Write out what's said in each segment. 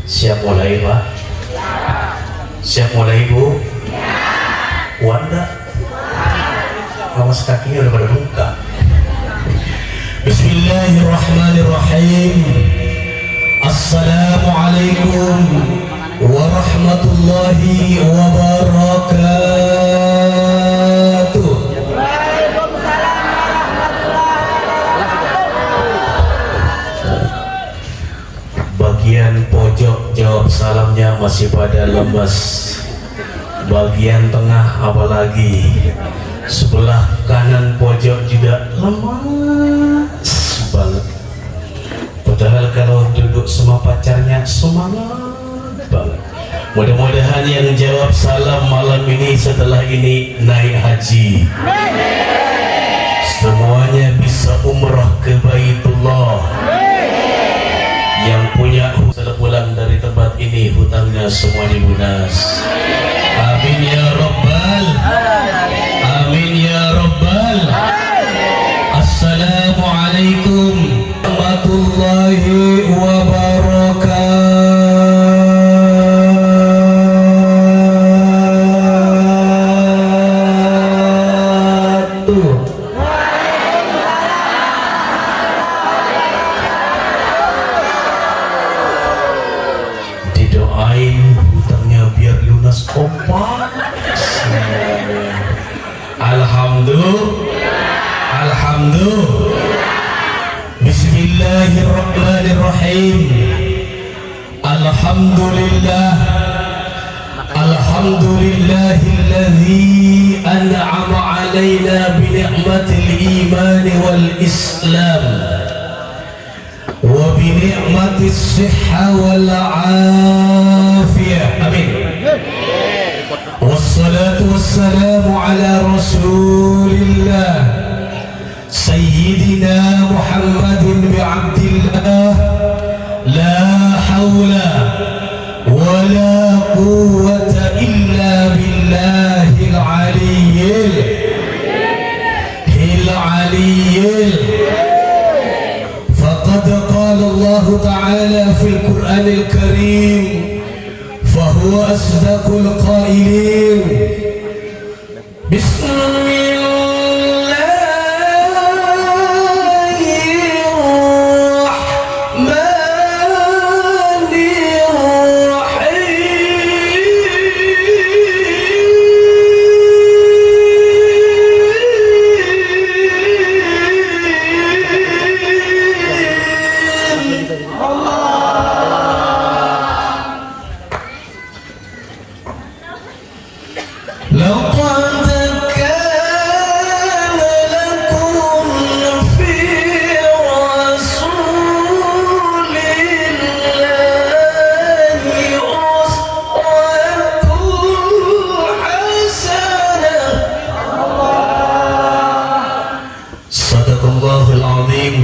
Siap mulai Pak? Siap mulai Bu? Wanda? Kawas kakinya udah pada buka. Bismillahirrahmanirrahim. Assalamualaikum warahmatullahi wabarakatuh. Bagian pojok jawab salamnya masih pada lemes. Bagian tengah apalagi. Sebelah kanan pojok juga lemas banget. Padahal kalau duduk sama pacarnya semangat banget. Mudah-mudahan yang jawab salam malam ini setelah ini naik haji. Semuanya bisa umrah ke Baitullah. Yang punya setelah pulang dari tempat ini hutangnya semuanya lunas. Amin ya Rabbal. Amin ya Rabbal. Assalamualaikum warahmatullahi wabarakatuh. Didoain hutangnya biar lunas kompak. Alhamdulillahilladzi an'ama alaina bi ni'matil iman wal islam wa bi ni'matis sihha wal afiyah. Amin. Wassalatu wassalamu ala rasulillah sayyidina Muhammadin bi abdillah la hawla wala quwwata illa billahil aliyyil faqad qala Allah ta'ala fil Qur'anil Karim fahuwa asdaqul qailin.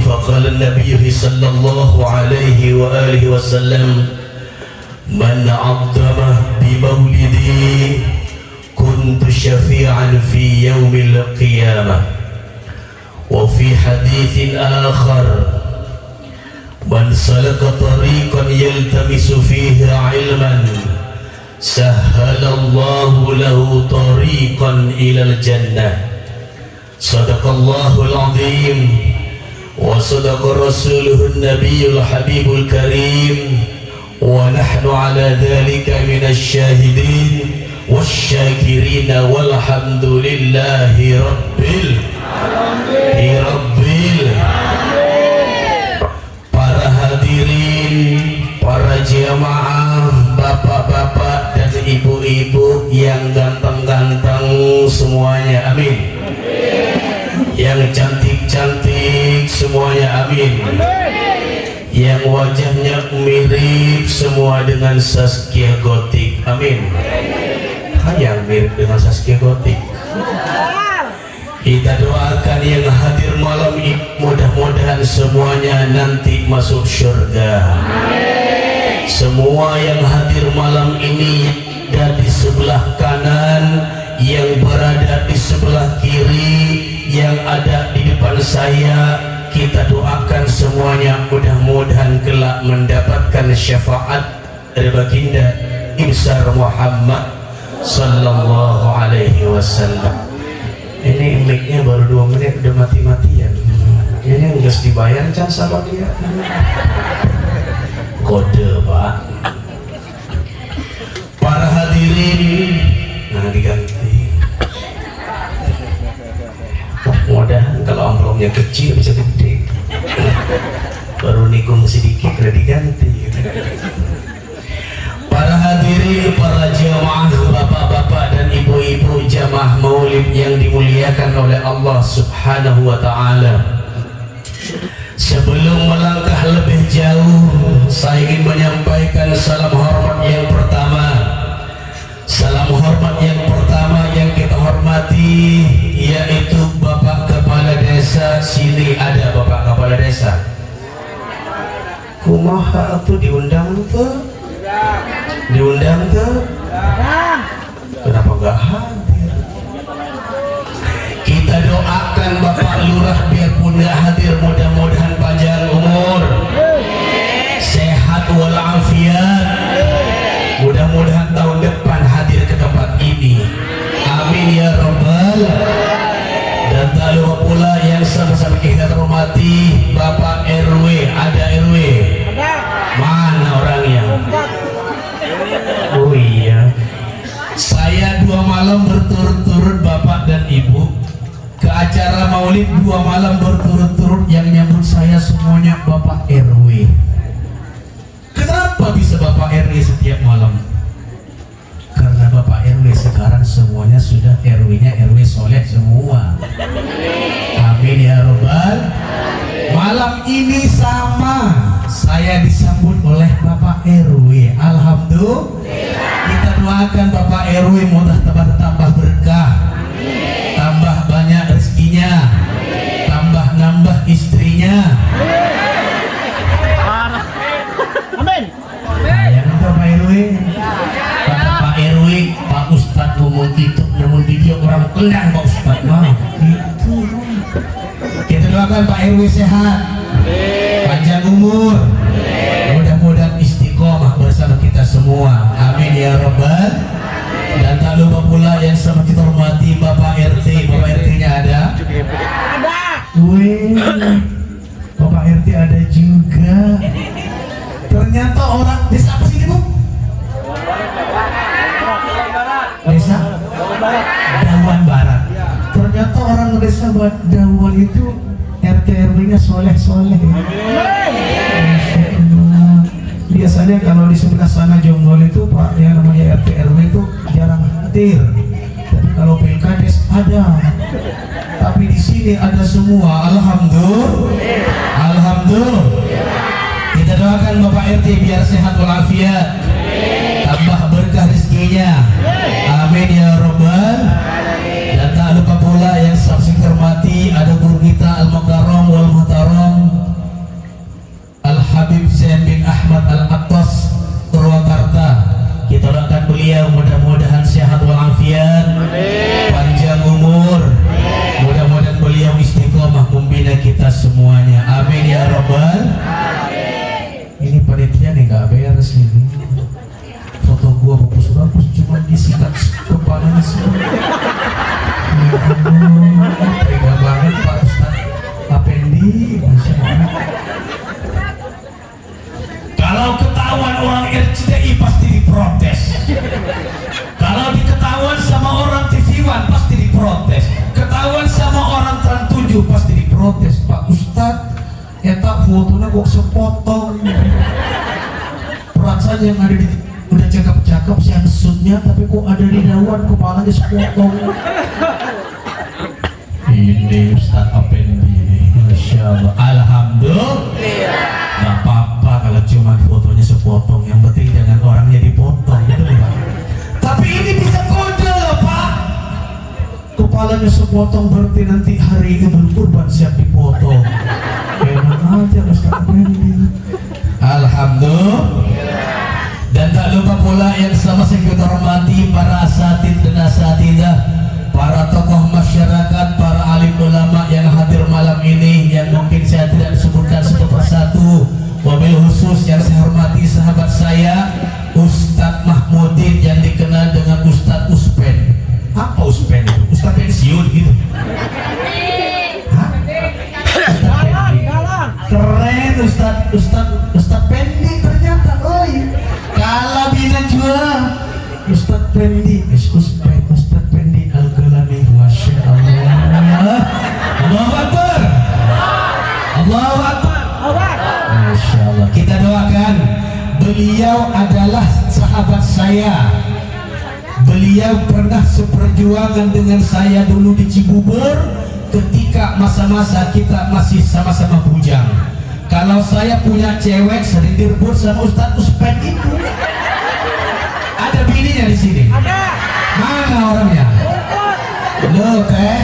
فقال النبي صلى الله عليه وآله وسلم من عظم بمولدي كنت شفيعا في يوم القيامة. وفي حديث آخر من سلك طريقا يلتمس فيه علما سهل الله له طريقا إلى الجنة. صدق الله العظيم وصدق رسوله النبي الحبيب الكريم ونحن على ذلك من الشاهدين والشاكرين والحمد لله رب Para hadirin, para jamaah, bapak-bapak dan ibu-ibu yang ganteng-ganteng semuanya, amin. Yang cantik-cantik semuanya, amin. Yang wajahnya mirip semua dengan Zaskia Gotik, amin. Yang mirip dengan Zaskia Gotik. Kita doakan yang hadir malam ini mudah-mudahan semuanya nanti masuk surga. Semua yang hadir malam ini dari sebelah kanan, yang berada di sebelah kiri, yang ada di depan saya, kita doakan semuanya mudah-mudahan kelak mendapatkan syafaat dari baginda Ibsar Muhammad sallallahu alaihi wasallam. Ini mic-nya baru 2 menit udah mati-matian. Ini enggak dibayar can sama dia. Kode, Pak. Para hadirin, nah diganti. Mudah kalau amplopnya kecil bisa gede. Baru nikung sedikit udah diganti. Para hadirin, para jamaah, bapak-bapak dan ibu-ibu jamaah maulid yang dimuliakan oleh Allah Subhanahu wa ta'ala. Sebelum melangkah lebih jauh, saya ingin menyampaikan salam hormat yang pertama. Salam hormat yang pertama yang kita hormati yaitu Bapak Kepala Desa. Sini ada Bapak Kepala Desa. Kumaha tuh diundang tuh? Diundang tuh? Kenapa gak hadir? Kita doakan Bapak Lurah biarpun gak hadir, mudah-mudahan panjang umur, sehat walafiat, mudah-mudahan tahun depan hadir ke tempat ini, amin ya rabbal. Dan tak lupa pula yang sama-sama kita hormati Bapak RW. Ada RW? Mana orangnya? Oh iya, saya 2 malam berturut-turut Bapak dan Ibu ke acara maulid, 2 malam berturut-turut yang nyambut saya semuanya Bapak RW. Kenapa Kenapa bisa Bapak RW setiap malam? Karena Bapak RW sekarang semuanya sudah RW-nya RW soleh semua. Amin ya Rabbal. Malam ini sama saya disambut oleh Bapak RW. Alhamdulillah. Kita doakan Bapak RW mudah tambah berkah, tambah banyak rezekinya, tambah nambah istrinya. Amin. Yang Bapak RW, kata Pak RW, Pak Ustadz ngomong gitu, namun video orang kendang Pak Ustadz mah gitu. Kita doakan Pak RW sehat, panjang umur, mudah-mudahan istiqomah bersama kita semua. Amin ya Rabbal. Dan tak lupa pula yang sama kita hormati Bapak RT. Bapak RT-nya ada? Ada. Wih, Bapak RT ada juga. Ternyata orang desa apa sih ini, Bu? Desa Dawan Barat. Ternyata orang desa Dawan itu RT RW-nya soleh-soleh. Biasanya kalau di sebelah sana Jonggol itu Pak yang namanya RT RW itu jarang hadir. Tapi kalau pilkades ada. Tapi di sini ada semua. Alhamdulillah. Alhamdulillah. Kita doakan Bapak RT biar sehat walafiat, tambah berkah rezekinya. Amin ya Rabbal. Dan tak lupa pula yang saksi hormati ada guru kita Al-Mukarram wal Muhtaram Al-Habib Zain bin Ahmad Al-Attas Purwakarta. Kita doakan beliau mudah-mudahan sehat walafiat, panjang umur, mudah-mudahan beliau istiqomah membina kita semuanya. Amin ya Rabbal. Ini panitia nih gak beres ini. Foto gua bagus-bagus cuma disikat kepalanya sih. Ya Allah, tega banget Pak Ustadz Apendi. Kalau ketahuan orang RCTI pasti diprotes. Kalau diketahuan sama orang TV1 pasti diprotes. Ketahuan sama orang Trans 7 pasti diprotes. Pak Ustadz, eta fotonya kok sepotong. Perasaan yang ada di udah cakep-cakep sensutnya, tapi kok ada di dawan kepalanya sepotong. Ini Ustadz Apendi ini, Masya Allah. Alhamdulillah. Gak apa-apa kalau cuma fotonya sepotong, yang penting jangan orangnya dipotong, betul Pak? Tapi ini bisa kode loh Pak. Kepalanya sepotong berarti nanti hari itu berkurban siap dipotong. Enak aja Ustadz Apendi. Alhamdulillah. Dan tak lupa pula yang sama kita hormati para asatid dan asatidah, para tokoh masyarakat, para alim ulama yang hadir malam ini, yang mungkin saya tidak disebutkan satu persatu. Wabil khusus yang saya hormati sahabat saya Ustadz Mahmudin yang dikenal dengan Ustadz Uspen. Apa Uspen itu? Ustadz pensiun gitu. Hah? Keren Ustadz Pendi ternyata. Oh iya. Kalah bina jual Ustadz Pendi. Ustadz Pendi Al-Ghalani. Masya Allah. Allahu Akbar. Allahu Akbar. Masya Allah. Kita doakan beliau adalah sahabat saya. Beliau pernah seperjuangan dengan saya dulu di Cibubur ketika masa-masa kita masih sama-sama bujang. Kalau saya punya cewek sering direbut sama Ustadz Uspen itu. Ada bininya di sini. Mana orangnya? Loh teh.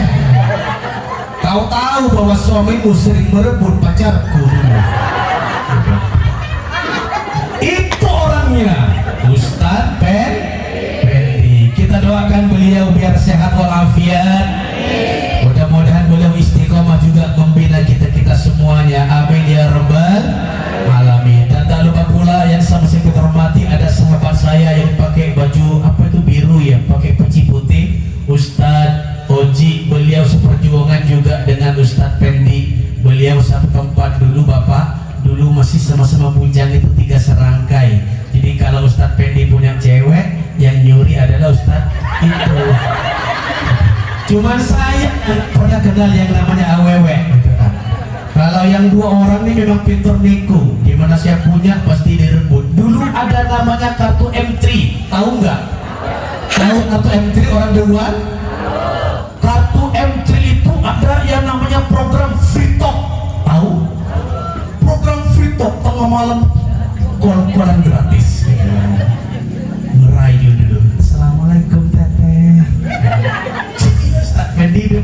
Kau tahu bahwa suamimu sering merebut pacarku. Itu orangnya Ustadz Pendi. Kita doakan beliau biar sehat walafiat. Mudah-mudahan beliau istiqomah juga membina kita semuanya. Amin ya Rabbal Alamin. Dan tak lupa pula yang sama-sama kita hormati ada sahabat saya yang pakai baju apa itu biru ya, pakai peci putih, Ustadz Oji. Beliau seperjuangan juga dengan Ustadz Pendi. Beliau satu tempat dulu Bapak. Dulu masih sama-sama bujang itu 3 serangkai. Jadi kalau Ustadz Pendi punya cewek, yang nyuri adalah Ustadz itu. Cuman saya pernah kenal yang namanya awewe gitu kan. Kalau yang 2 orang ini memang pintar niku. Dimana saya punya pasti direbut. Dulu ada namanya kartu M3, tahu nggak? Tahu kartu M3 orang duluan? Kartu M3 itu ada yang namanya program free talk, tahu? Program free talk tengah malam koran gratis. Merayu dulu. Assalamualaikum teteh. Ustaz Fendi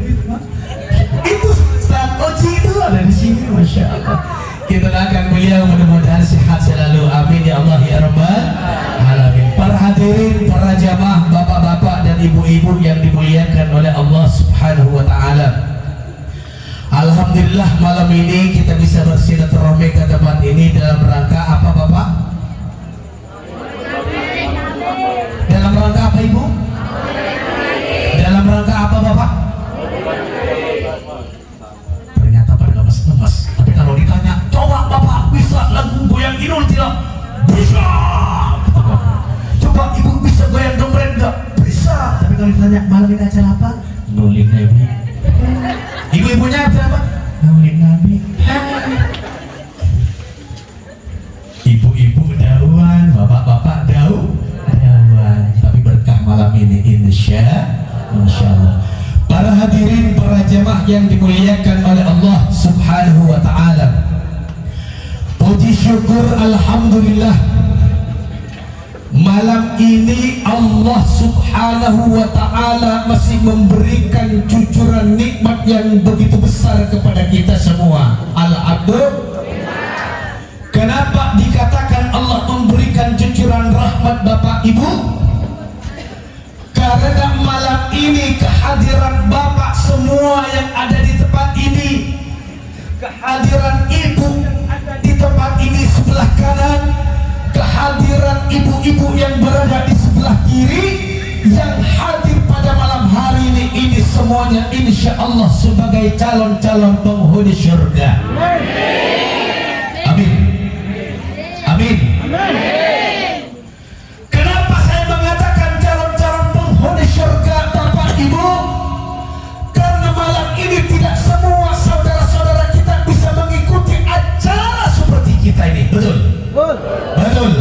itu Ustaz Oji itu ada di sini, masya Allah. Kita doakan beliau mudah-mudahan sehat selalu, amin ya Allah ya rabbal alamin. Para hadirin, para jamaah, bapak-bapak dan ibu-ibu yang dimuliakan oleh Allah Subhanahu wa taala. Alhamdulillah malam ini kita bisa bersilaturahmi ke tempat ini dalam rangka apa Bapak? Dalam rangka apa Ibu? Dalam rangka apa Bapak? Ternyata pada lemas-lemas. Tapi kalau ditanya, coba Bapak bisa lagu goyang Inul tidak? Bisa. Coba Ibu bisa goyang dompet enggak? Bisa. Tapi kalau ditanya malam ini acara apa? Maulid Nabi. Ibu-ibunya apa? Maulid Nabi. Ibu-ibu dauan, bapak-bapak dauan. Tapi berkah malam ini insya Allah. Para hadirin, para jemaah yang dimuliakan oleh Allah Subhanahu wa taala. Puji syukur alhamdulillah. Malam ini Allah Subhanahu wa taala masih memberikan cucuran nikmat yang begitu besar kepada kita semua. Alhamdulillah. Kenapa dikatakan Allah memberikan cucuran rahmat Bapak Ibu? Karena malam ini kehadiran Bapak semua yang ada di tempat ini, kehadiran Ibu di tempat ini sebelah kanan, kehadiran ibu-ibu yang berada di sebelah kiri, yang hadir pada malam hari ini semuanya insya Allah sebagai calon-calon penghuni surga. Amin. Amin. Kenapa saya mengatakan calon-calon penghuni surga Bapak Ibu? Karena malam ini tidak semua saudara-saudara kita bisa mengikuti acara seperti kita ini. Betul? Betul.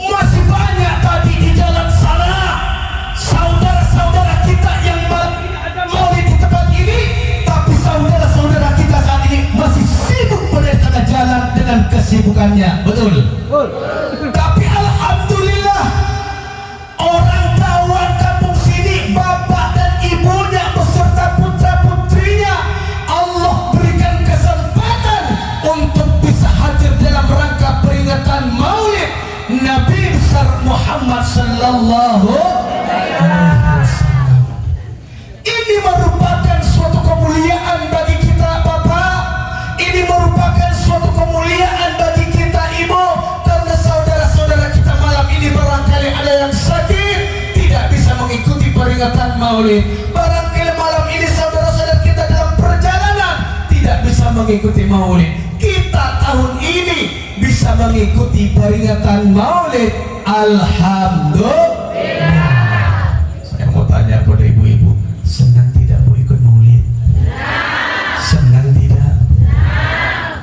Masih banyak tadi di jalan sana saudara-saudara kita yang mau di tempat ini, tapi saudara-saudara kita saat ini masih sibuk berada jalan dengan kesibukannya. Betul? Tapi alhamdulillah orang Dauan kampung sini, bapak dan ibunya beserta putra-putrinya, Allah berikan kesempatan untuk bisa hadir dalam rangka peringatan Maulid Nabi besar Muhammad sallallahu alaihi wasallam. Ini merupakan suatu kemuliaan bagi kita Bapak. Ini merupakan suatu kemuliaan bagi kita Ibu, karena saudara-saudara kita malam ini barangkali ada yang sakit, tidak bisa mengikuti peringatan Maulid. Barangkali malam ini saudara-saudara kita dalam perjalanan tidak bisa mengikuti Maulid. Kita tahun ini bisa mengikuti peringatan Maulid. Alhamdulillah. Saya mau tanya pada ibu-ibu, senang tidak Bu ikut Maulid? Senang tidak?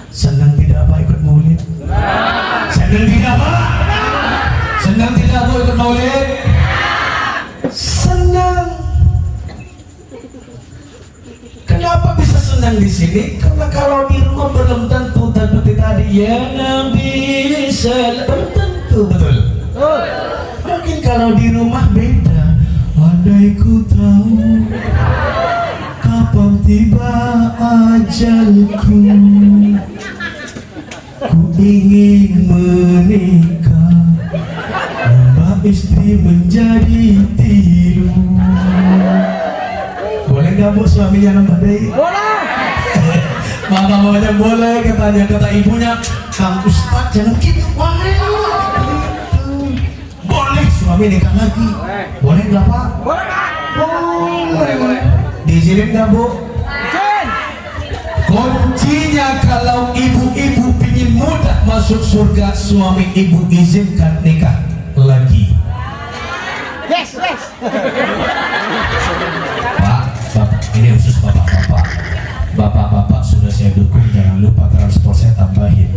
Senang tidak Pak ikut Maulid? Senang tidak Pak? Senang tidak Bu ikut Maulid? Senang. Kenapa bisa senang di sini? Karena kalau di rumah belum tentu seperti tadi ya Nabi belum tentu. Betul? Mungkin kalau di rumah beda. Andai ku tahu kapan tiba ajalku, ku ingin menikah, nambah istri menjadi tiru. Boleh nggak Bu suaminya nambah deh? Boleh. Mamanya boleh, katanya, kata ibunya, Kang Ustaz jangan gitu, boleh. Boleh suami nikah lagi. Boleh nggak Pak? Boleh Pak. Boleh. Diizinin nggak Bu? Izin. Kuncinya kalau ibu-ibu pingin mudah masuk surga, suami ibu izinkan nikah lagi. Yes. Pak, ini khusus bapak-bapak. Bapak-bapak sudah saya dukung, jangan lupa transport saya tambahin.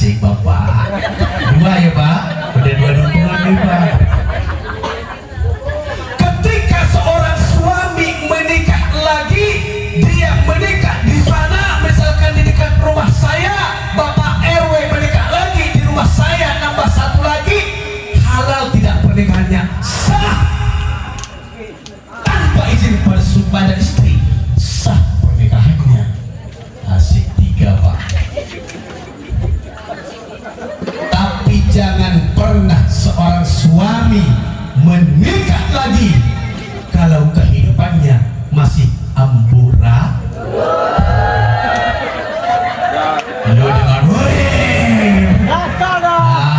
asik Bapak. Dua ya Pak, udah dua dukungan nih Pak. Ketika seorang suami menikah lagi, dia menikah di sana, misalkan di dekat rumah saya, Bapak RW menikah lagi di rumah saya, nambah satu lagi, halal tidak pernikahannya? Sah. Tanpa izin pada istri, sah pernikahannya. Asik tiga Pak. Tapi jangan pernah seorang suami menikah lagi kalau kehidupannya masih ambura. Lo dengar,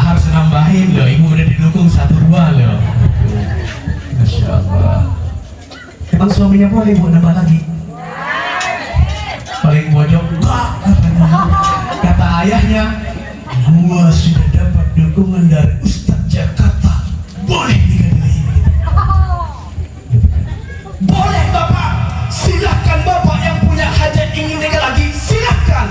harus nambahin loh, ibu udah didukung 1-2 loh. Masya Allah. Emang suaminya boleh bu nambah lagi? Paling pojok enggak katanya. Kata ayahnya, gua sudah dapat dukungan dari Ustadz Jakarta, boleh digadai. Boleh Bapak, silahkan Bapak yang punya hajat ingin nikah lagi, silahkan.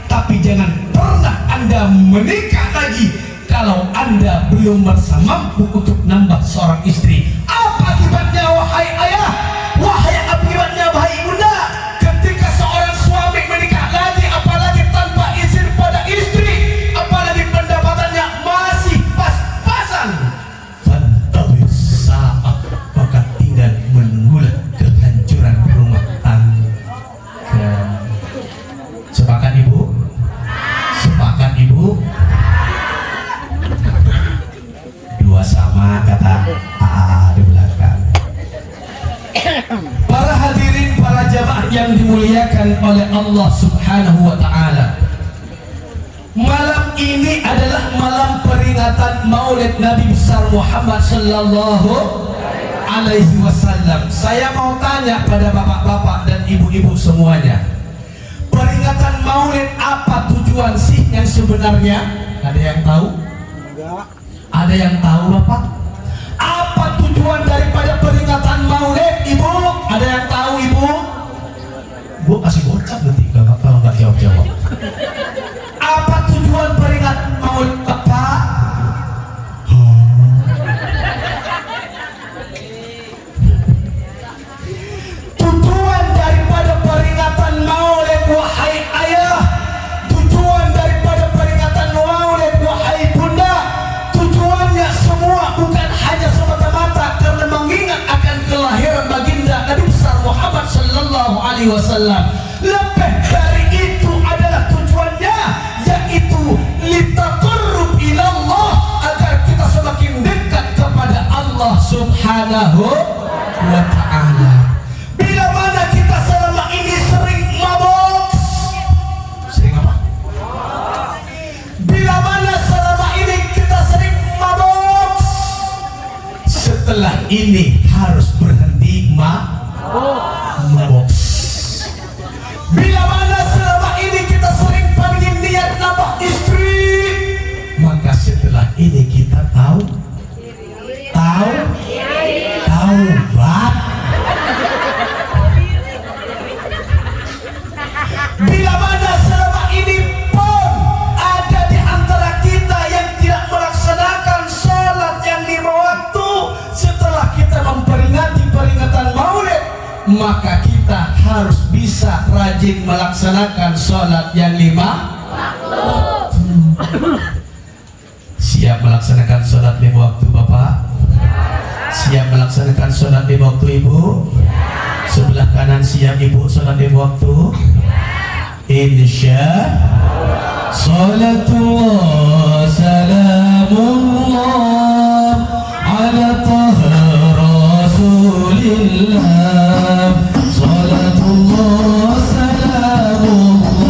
Tapi jangan pernah Anda menikah lagi kalau Anda belum merasa mampu untuk nambah seorang istri. Apa akibatnya wahai ayah? Wahai akibatnya wahai bunda? Ketika seorang suami menikah lagi, apalagi tanpa izin pada istri, apalagi pendapatannya masih pas-pasan, fantawir saat, maka tinggal menunggulah kehancuran rumah tangga. Sepakat ibu? Sepakat ibu? Dua sama kata AA di belakang. Para hadirin, para jamaah yang dimuliakan oleh Allah Subhanahu wa Ta'ala, malam ini adalah malam peringatan Maulid Nabi besar Muhammad sallallahu alaihi wasallam. Saya mau tanya pada bapak-bapak dan ibu-ibu semuanya, peringatan Maulid apa tujuan sih yang sebenarnya? Ada yang tahu? Ada yang tahu Bapak? Apa tujuan daripada peringatan Maulid, Ibu? Ada yang tahu Ibu? Bu kasih bocah nanti kalau nggak jawab-jawab. Apa tujuan peringatan Maulid Bapak? Tujuan daripada peringatan Maulid wahai ayah, tujuan daripada peringatan Maulid wahai bunda, tujuannya semua bukan hanya semata-mata karena mengingat akan kelahiran baginda Nabi besar Muhammad sallallahu alaihi wasallam. Lebih dari itu adalah tujuannya, yaitu litaqarrub ilallah, agar kita semakin dekat kepada Allah Subhanahu wa Ta'ala. Bila mana kita selama ini sering mabok, sering apa? Bila mana selama ini kita sering mabok, setelah ini harus berhenti mabok. Bila mana selama ini kita sering pengen niat nambah istri, maka setelah ini kita taubat. Bila mana selama ini pun ada di antara kita yang tidak melaksanakan sholat yang 5 waktu, setelah kita memperingati peringatan Maulid, maka kita harus bisa rajin melaksanakan sholat yang 5 waktu. Siap melaksanakan sholat 5 waktu Bapak? Siap melaksanakan sholat 5 waktu Ibu? Sebelah kanan siap Ibu sholat 5 waktu? Insya Salatullah salamullah ala taha rasulillah. Salatullah salamullah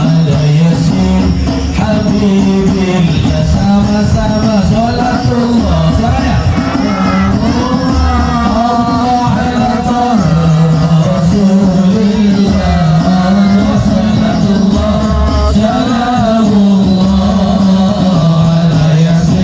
ala yasin habibillah. Sama-sama salatullah suaranya ala taha rasulillah. Salatullah salamullah ala yasin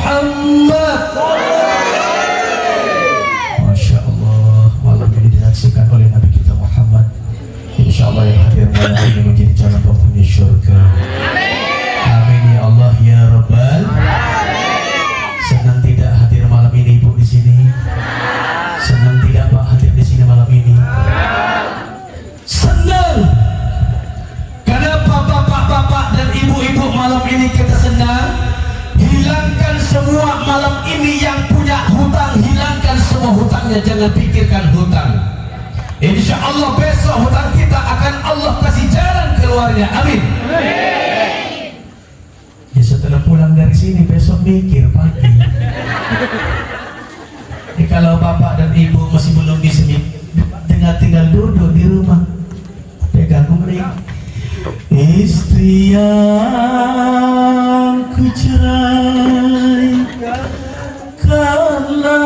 Muhammad. Masya Allah, malam ini disaksikan oleh Nabi kita Muhammad. Insya Allah yang hadir malam ini menjadi calon penghuni surga. Amin ya Allah ya Rabbal. Senang tidak hadir malam ini Ibu di sini? Senang tidak Pak hadir di sini malam ini? Senang. Kenapa bapak-bapak dan ibu-ibu malam ini kita senang? Hilangkan semua malam ini yang punya hutang, hilangkan semua hutangnya, jangan pikirkan hutang. Insya Allah besok hutang kita akan Allah kasih jalan keluarnya. Amin. Ya setelah pulang dari sini besok mikir pagi. Kalau bapak dan ibu masih belum bisa tinggal duduk di rumah, pegang kuring. Istri yang ku cerai karena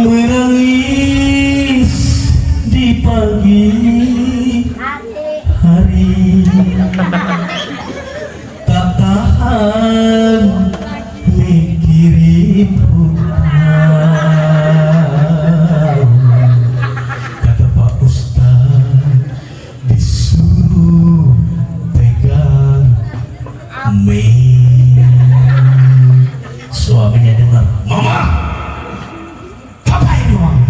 menangis di pagi hari, tak tahan mikirin hutang. Kata Pak Ustaz disuruh pegang Mei. Suaminya dengar, mama apa ini mama?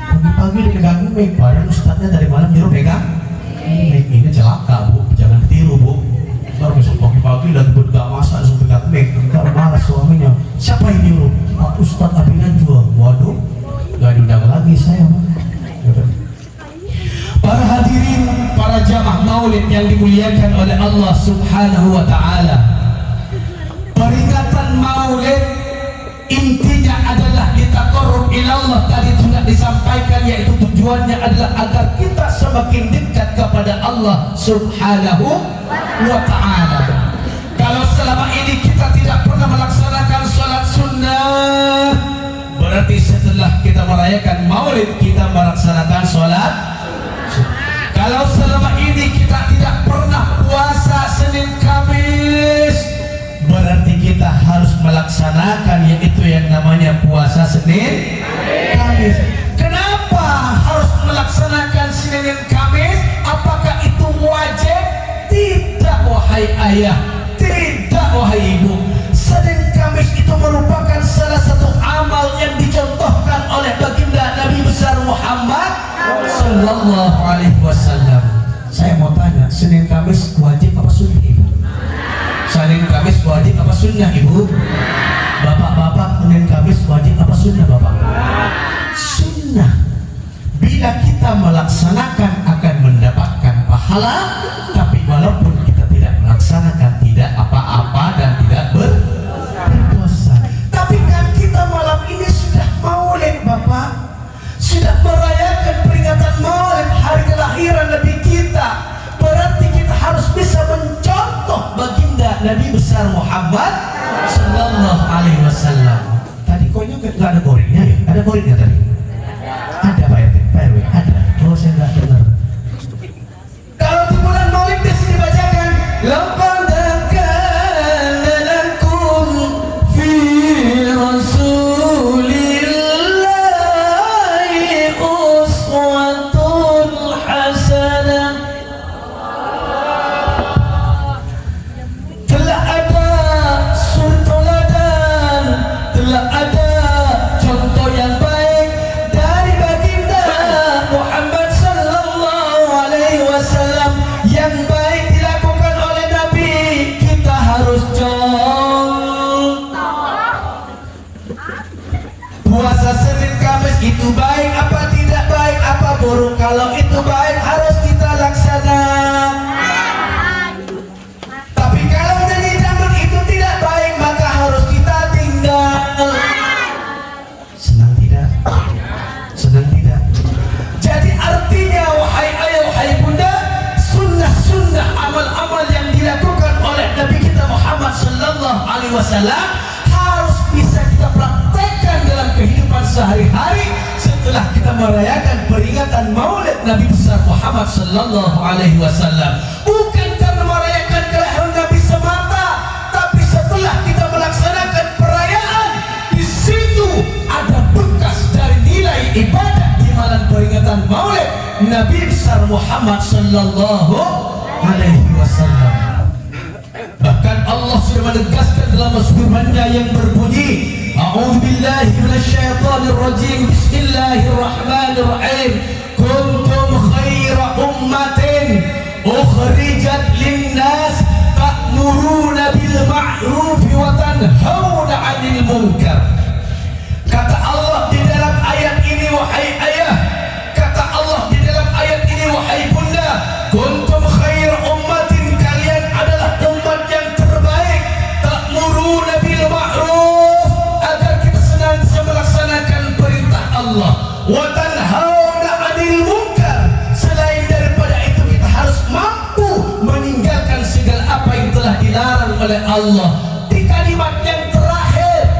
Pagi-pagi dipegang Mei, padahal Ustaznya dari malam nyuruh pegang Mei. Ini celaka Bu, jangan tiru Bu. Ntar besok pagi-pagi lagi bergak masak langsung pegang Mei. Ntar malas suaminya, siapa yang nyuruh? Pak Ustaz Abinan juga. Waduh, gak diundang lagi saya. Para hadirin, para jamaah maulid yang dimuliakan oleh Allah Subhanahu wa ta'ala, peringatan maulid intinya adalah ditaqarrub ila Allah. Tadi sudah disampaikan, yaitu tujuannya adalah agar kita semakin dekat kepada Allah Subhanahu wa ta'ala. Kalau selama ini kita tidak pernah melaksanakan sholat sunnah, berarti setelah kita merayakan maulid kita melaksanakan sholat. Kalau selama ini kita tidak pernah puasa Senin Kamis, berarti kita harus melaksanakan yaitu yang namanya puasa Senin Kamis. Kenapa harus melaksanakan Senin Kamis? Apakah itu wajib? Tidak wahai ayah, tidak wahai ibu. Senin Kamis itu merupakan salah satu amal yang dicontohkan oleh baginda Nabi besar Muhammad Sallallahu Alaihi Wasallam. Saya mau tanya, Senin Kamis wajib apa sunnah ibu? Senin Kamis wajib apa sunnah ibu? Bapak-bapak, Senin Kamis wajib apa sunnah bapak? Sunnah. Bila kita melaksanakan akan mendapatkan pahala, tapi walaupun kita tidak melaksanakan tidak apa-apa dan tidak berdosa. Tapi kan kita malam ini sudah maulid bapak, sudah merayakan peringatan maulid hari kelahiran Nabi kita. Berarti kita harus bisa mencontoh baginda Nabi besar Muhammad Sallallahu Alaihi Wasallam. Tadi koknya nggak ada goringnya ya? Ada goringnya tadi? Ada Pak RT, Pak RW, ada. Oh saya nggak dengar. Kalau di bulan maulid di sini bacakan laqad kana lakum fi rasulillahi uswatun hasanah. Telah ada suri teladan, telah ada contoh yang baik dari baginda Muhammad Sallallahu Alaihi Wasallam. Yang baik dilakukan oleh Nabi, kita harus contoh. Puasa Senin Kamis itu baik apa tidak baik, apa buruk? Kalau itu baik harus kita laksanakan. Tapi kalau nyanyi dangdut itu tidak baik, maka harus kita tinggal. Senang tidak? Senang tidak? Jadi artinya wahai ayah, wahai bunda, sunnah-sunnah amal-amal yang dilakukan oleh Nabi kita Muhammad Sallallahu Alaihi Wasallam harus bisa kita praktekkan dalam kehidupan sehari-hari setelah kita merayakan peringatan maulid Nabi besar Muhammad sallallahu alaihi wasallam. Bukan karena merayakan kelahiran Nabi semata, tapi setelah kita melaksanakan perayaan, di situ ada bekas dari nilai ibadah di malam peringatan Maulid Nabi besar Muhammad sallallahu alaihi wasallam. Bahkan Allah sudah menegaskan dalam firman-Nya yang berbunyi, A'udzubillahi minasyaitonir rajim. Bismillahirrahmanirrahim. Kuntum khaira ummatin ukhrijat linnas ta'muruna bil ma'ruf wa tanhauna 'anil munkar. Kata Allah di dalam ayat ini, wahai ayah. Kata Allah di dalam ayat ini, wahai bunda. Kuntum khaira ummatin, kalian adalah umat yang terbaik. Ta'muruna bil ma'ruf, agar kita senantiasa melaksanakan perintah Allah. Wa tanhauna 'anil munkar, selain daripada itu kita harus mampu meninggalkan segala apa yang telah dilarang oleh Allah. Di kalimat yang terakhir,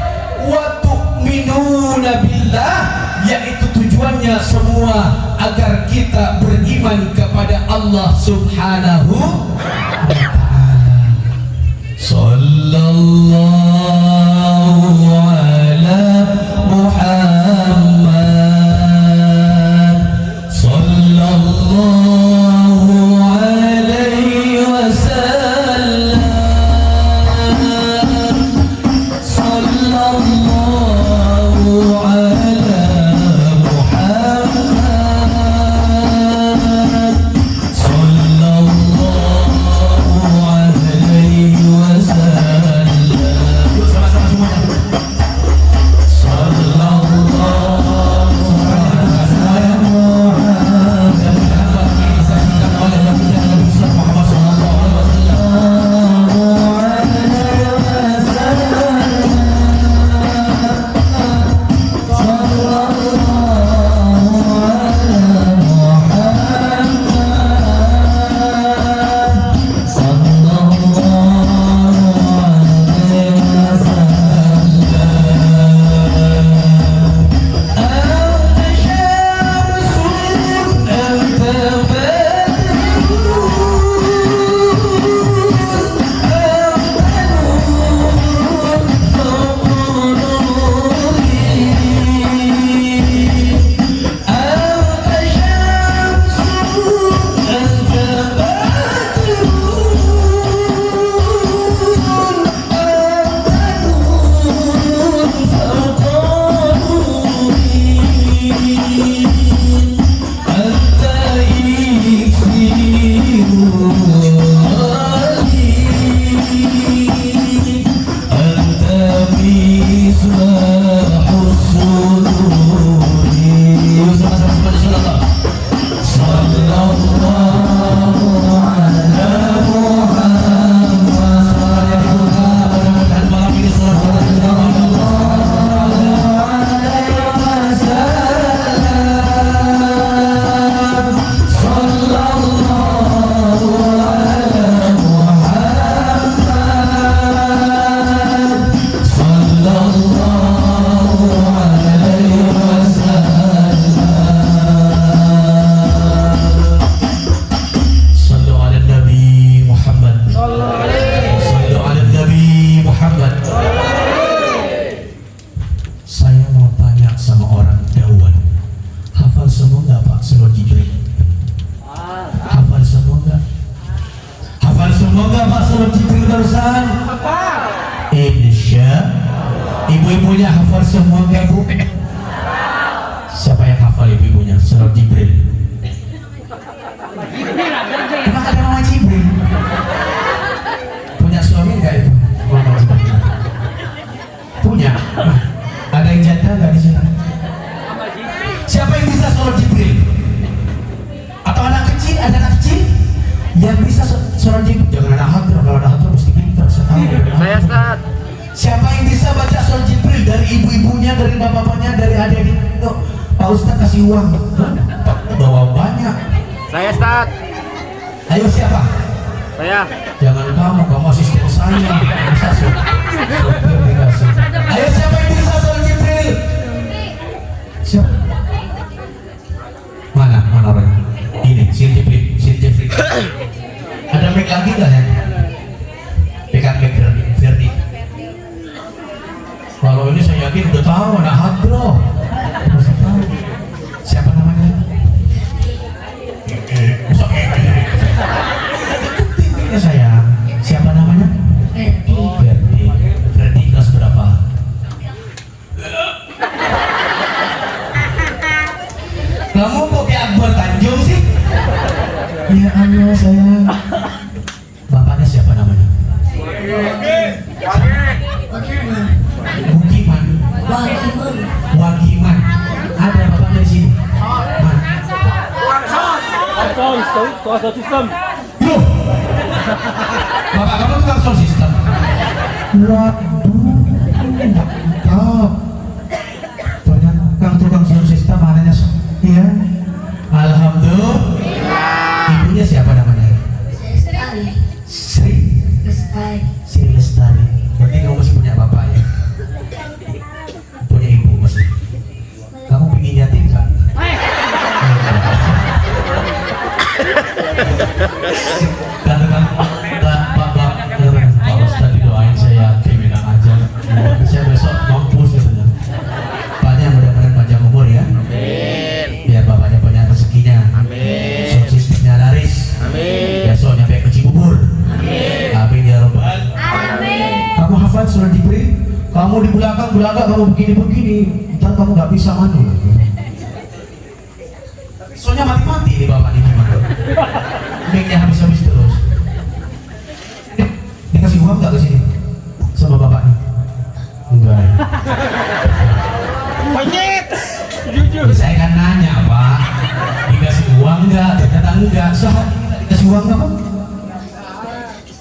wa tu'minuna billah, yaitu tujuannya semua agar kita beriman kepada Allah Subhanahu wa ta'ala. Sallallahu ala Muhammad, sallallahu alaihi wasallam, sallallahu ala Muhammad, sallallahu alaihi wasallam. Yuk sama-sama semuanya. barusan? Insya. Ibu-ibunya hafal semua nggak bu? Siapa yang hafal ibu-ibunya? Surat Jibril. Emang ada Mama Jibril? Punya suami nggak itu? Mama Jibril. Punya. Ada yang janda nggak di sini? Siapa yang bisa surat Jibril? Atau anak kecil? Ada anak kecil yang bisa surat Jibril? Jangan ada hadir, kalau ada hadir mesti pintar. Saya Ustaz. Siapa yang bisa baca surat Jibril? Dari ibu-ibunya, dari bapak-bapaknya, dari adik-adik? Pak Ustaz kasih uang. Bawa banyak. Saya Ustaz. Ayo siapa? Saya. Jangan kamu asisten saya. Bisa supir dikasih. Ayo siapa yang bisa surat Jibril? Siapa? Mana orangnya? Ada mic lagi nggak ya? Pegang mic Ferdi. Kalau ini saya yakin udah tahu anak hadro. Masih tahu. Siapa namanya? Tingginya saya. Siapa namanya? Ferdi. Ferdi kelas berapa? Kamu kok kayak Akbar Tanjung sih? Ya Allah sayang. Bapaknya siapa namanya? Bukiman. Wagiman. Ada bapaknya di sini. Man. Kuasa sistem. Loh. Bapak kamu tukang sound system. Waduh. Kau. Ternyata tukang sound system adanya. Iya. Alhamdulillah. Ibunya siapa namanya? Sri Lestari. Berarti kamu masih punya bapak ya? Punya ibu masih. Kamu pengen yatim nggak? Kata Pak Ustadz didoain saya yatim bilang aja. Saya besok mampus katanya. Paknya mudah-mudahan panjang umur ya. Biar bapaknya banyak rezekinya. Sound systemnya laris. Besok nyampe ke Cibubur. Amin ya Rabbal. Kamu hafal surah Jibril? Kamu di belakang kamu begini, ntar kamu nggak bisa manu. Soalnya mati nih bapak ini gimana? Mic-nya habis terus. Dikasih uang nggak ke sini sama bapak nih? Enggak. Ya, saya kan nanya pak, dikasih uang nggak? Ternyata enggak. Sehari dikasih uang nggak pak?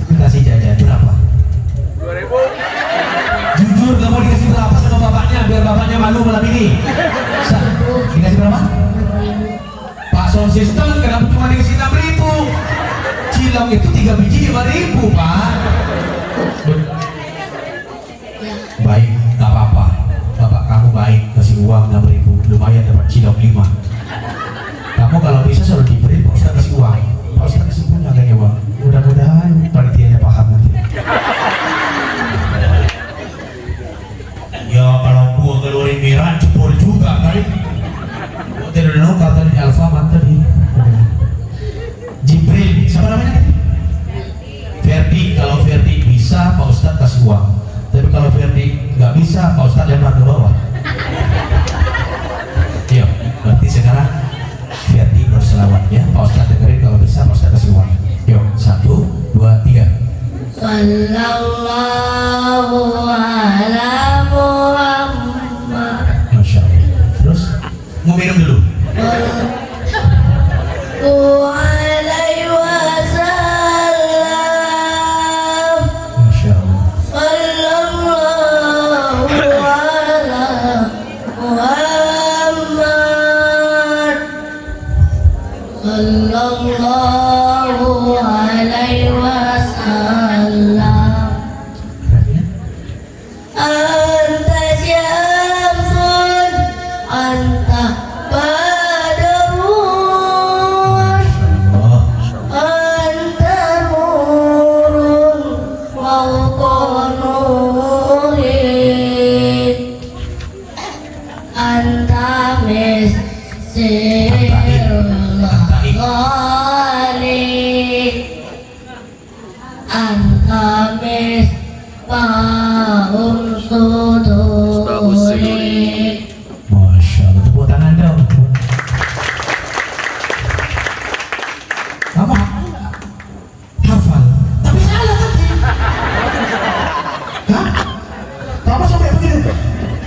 Dikasih jajan berapa? 2.000. Jujur kamu dikasih berapa sama bapaknya biar bapaknya malu malam ini? Dikasih berapa? Pak sound system kenapa cuma dikasih 6.000? Cilok itu 3 biji 5.000 pak. Baik, nggak apa-apa. Bapak kamu baik, kasih uang 6.000, lumayan dapat cilok 5. Kamu kalau bisa selalu diberi Pak Ustadz kasih uang. Pak Ustadz kasih punya kayaknya uang. Mudah-mudahan panitianya paham nanti. Ya kalau gua keluarin merah jebol juga kali. Gua tidak tahu kata di Alfa mantap ini. Jibril, siapa namanya? Ferdi. Kalau Ferdi bisa Pak Ustadz kasih uang. Tapi kalau Ferdi nggak bisa Pak Ustadz lempar ke bawah. Yuk, berarti sekarang Ferdi berselawat ya. Pak Ustadz dengerin, kalau bisa Pak Ustadz kasih uang. Yuk, 1, 2, 3. Sallallahu ala Muhammad. Masya Allah. Terus mau minum dulu. Alaihi wasallam. Masya Allah. Sallallahu ala Muhammad. Sallallahu alaihi wasallam. Anta syamsun, anta badrun, Allah. anta nurun fawqa nurin, anta misirul ghali, anta misbahul suduri. Masya Allah. Tepuk tangan dong. Kamu hafal? Tapi salah tadi. Hah? Kamu sampai begini?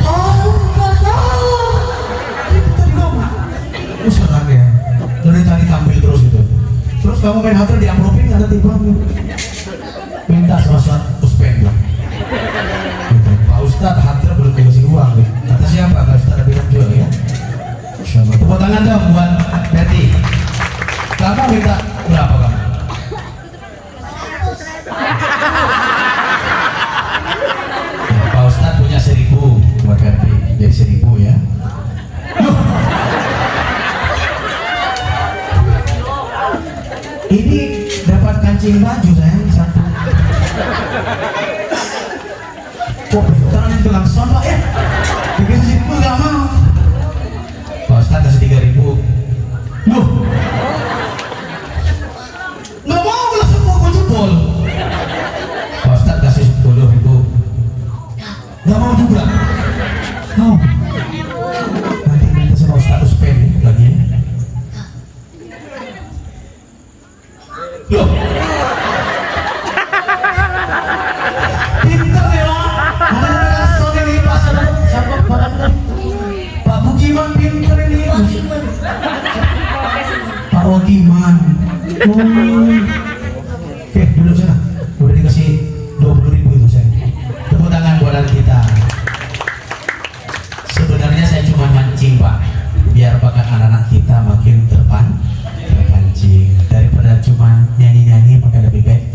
Oh, enggak salah. Itu tadi kamu. Terus senang ya. Dari tadi tampil terus gitu. Terus kamu main hafal di amplopin nggak ada timbangnya. Minta sama Ustadz Uspen dong. Gitu. Pak Ustadz hafal belum dikasih uang gitu. Kata siapa? Kata Ustadz bilang juga ya. Masya Allah. Tepuk tangan dong buat Betty. Kamu minta berapa kamu? Ya, Pak Ustadz punya 1.000 buat Betty. Jadi 1.000 ya. Loh. Ini dapat kancing baju sayang satu. Kok pintaran itu langsung Pak ya? Bikin situ gak mau. Pak Ustadz kasih 3.000. Loh, nggak mau langsung mau jebol. Pak Ustadz kasih 10.000. Nggak mau juga. Mau. Nanti minta sama Ustadz Uspen lagi. Loh, pintar ya Pak. Ada langsung ini Pak. Siapa Pak Bukiman pintar ini. Pak Wagiman. Oke, duduk sana. Udah dikasih 20.000 itu saya. Tepuk tangan buat anak kita. Sebenarnya saya cuma mancing Pak, biar bakat anak-anak kita makin terpancing. Daripada cuma nyanyi-nyanyi, maka lebih baik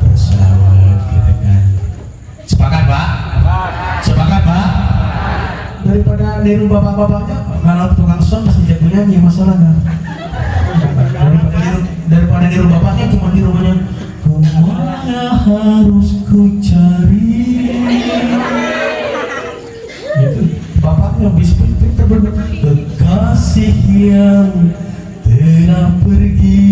berselawat gitu kan. Sepakat Pak? Sepakat Pak? Daripada niru bapak-bapaknya, kalau tukang son pasti jago nyanyi masalahnya. Daripada niru bapaknya cuma di rumahnya kemana harus ku cari itu bapaknya bisa pintar banget. Kekasih yang telah pergi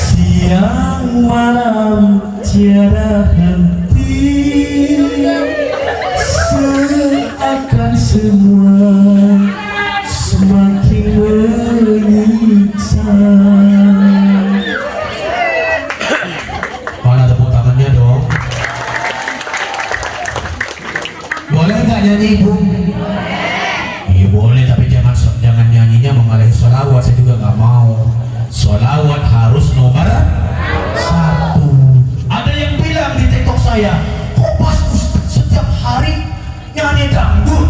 siang malam tiada henti seakan semua semakin menyiksa. Mana tepuk tangannya dong? Boleh nggak nyanyi Ibu? Iya boleh, tapi jangan nyanyinya mengalahin sholawat. Saya juga nggak mau. Sholawat harus nomor 1. Ada yang bilang di TikTok saya, kok pas Ustaz setiap hari nyanyi dangdut?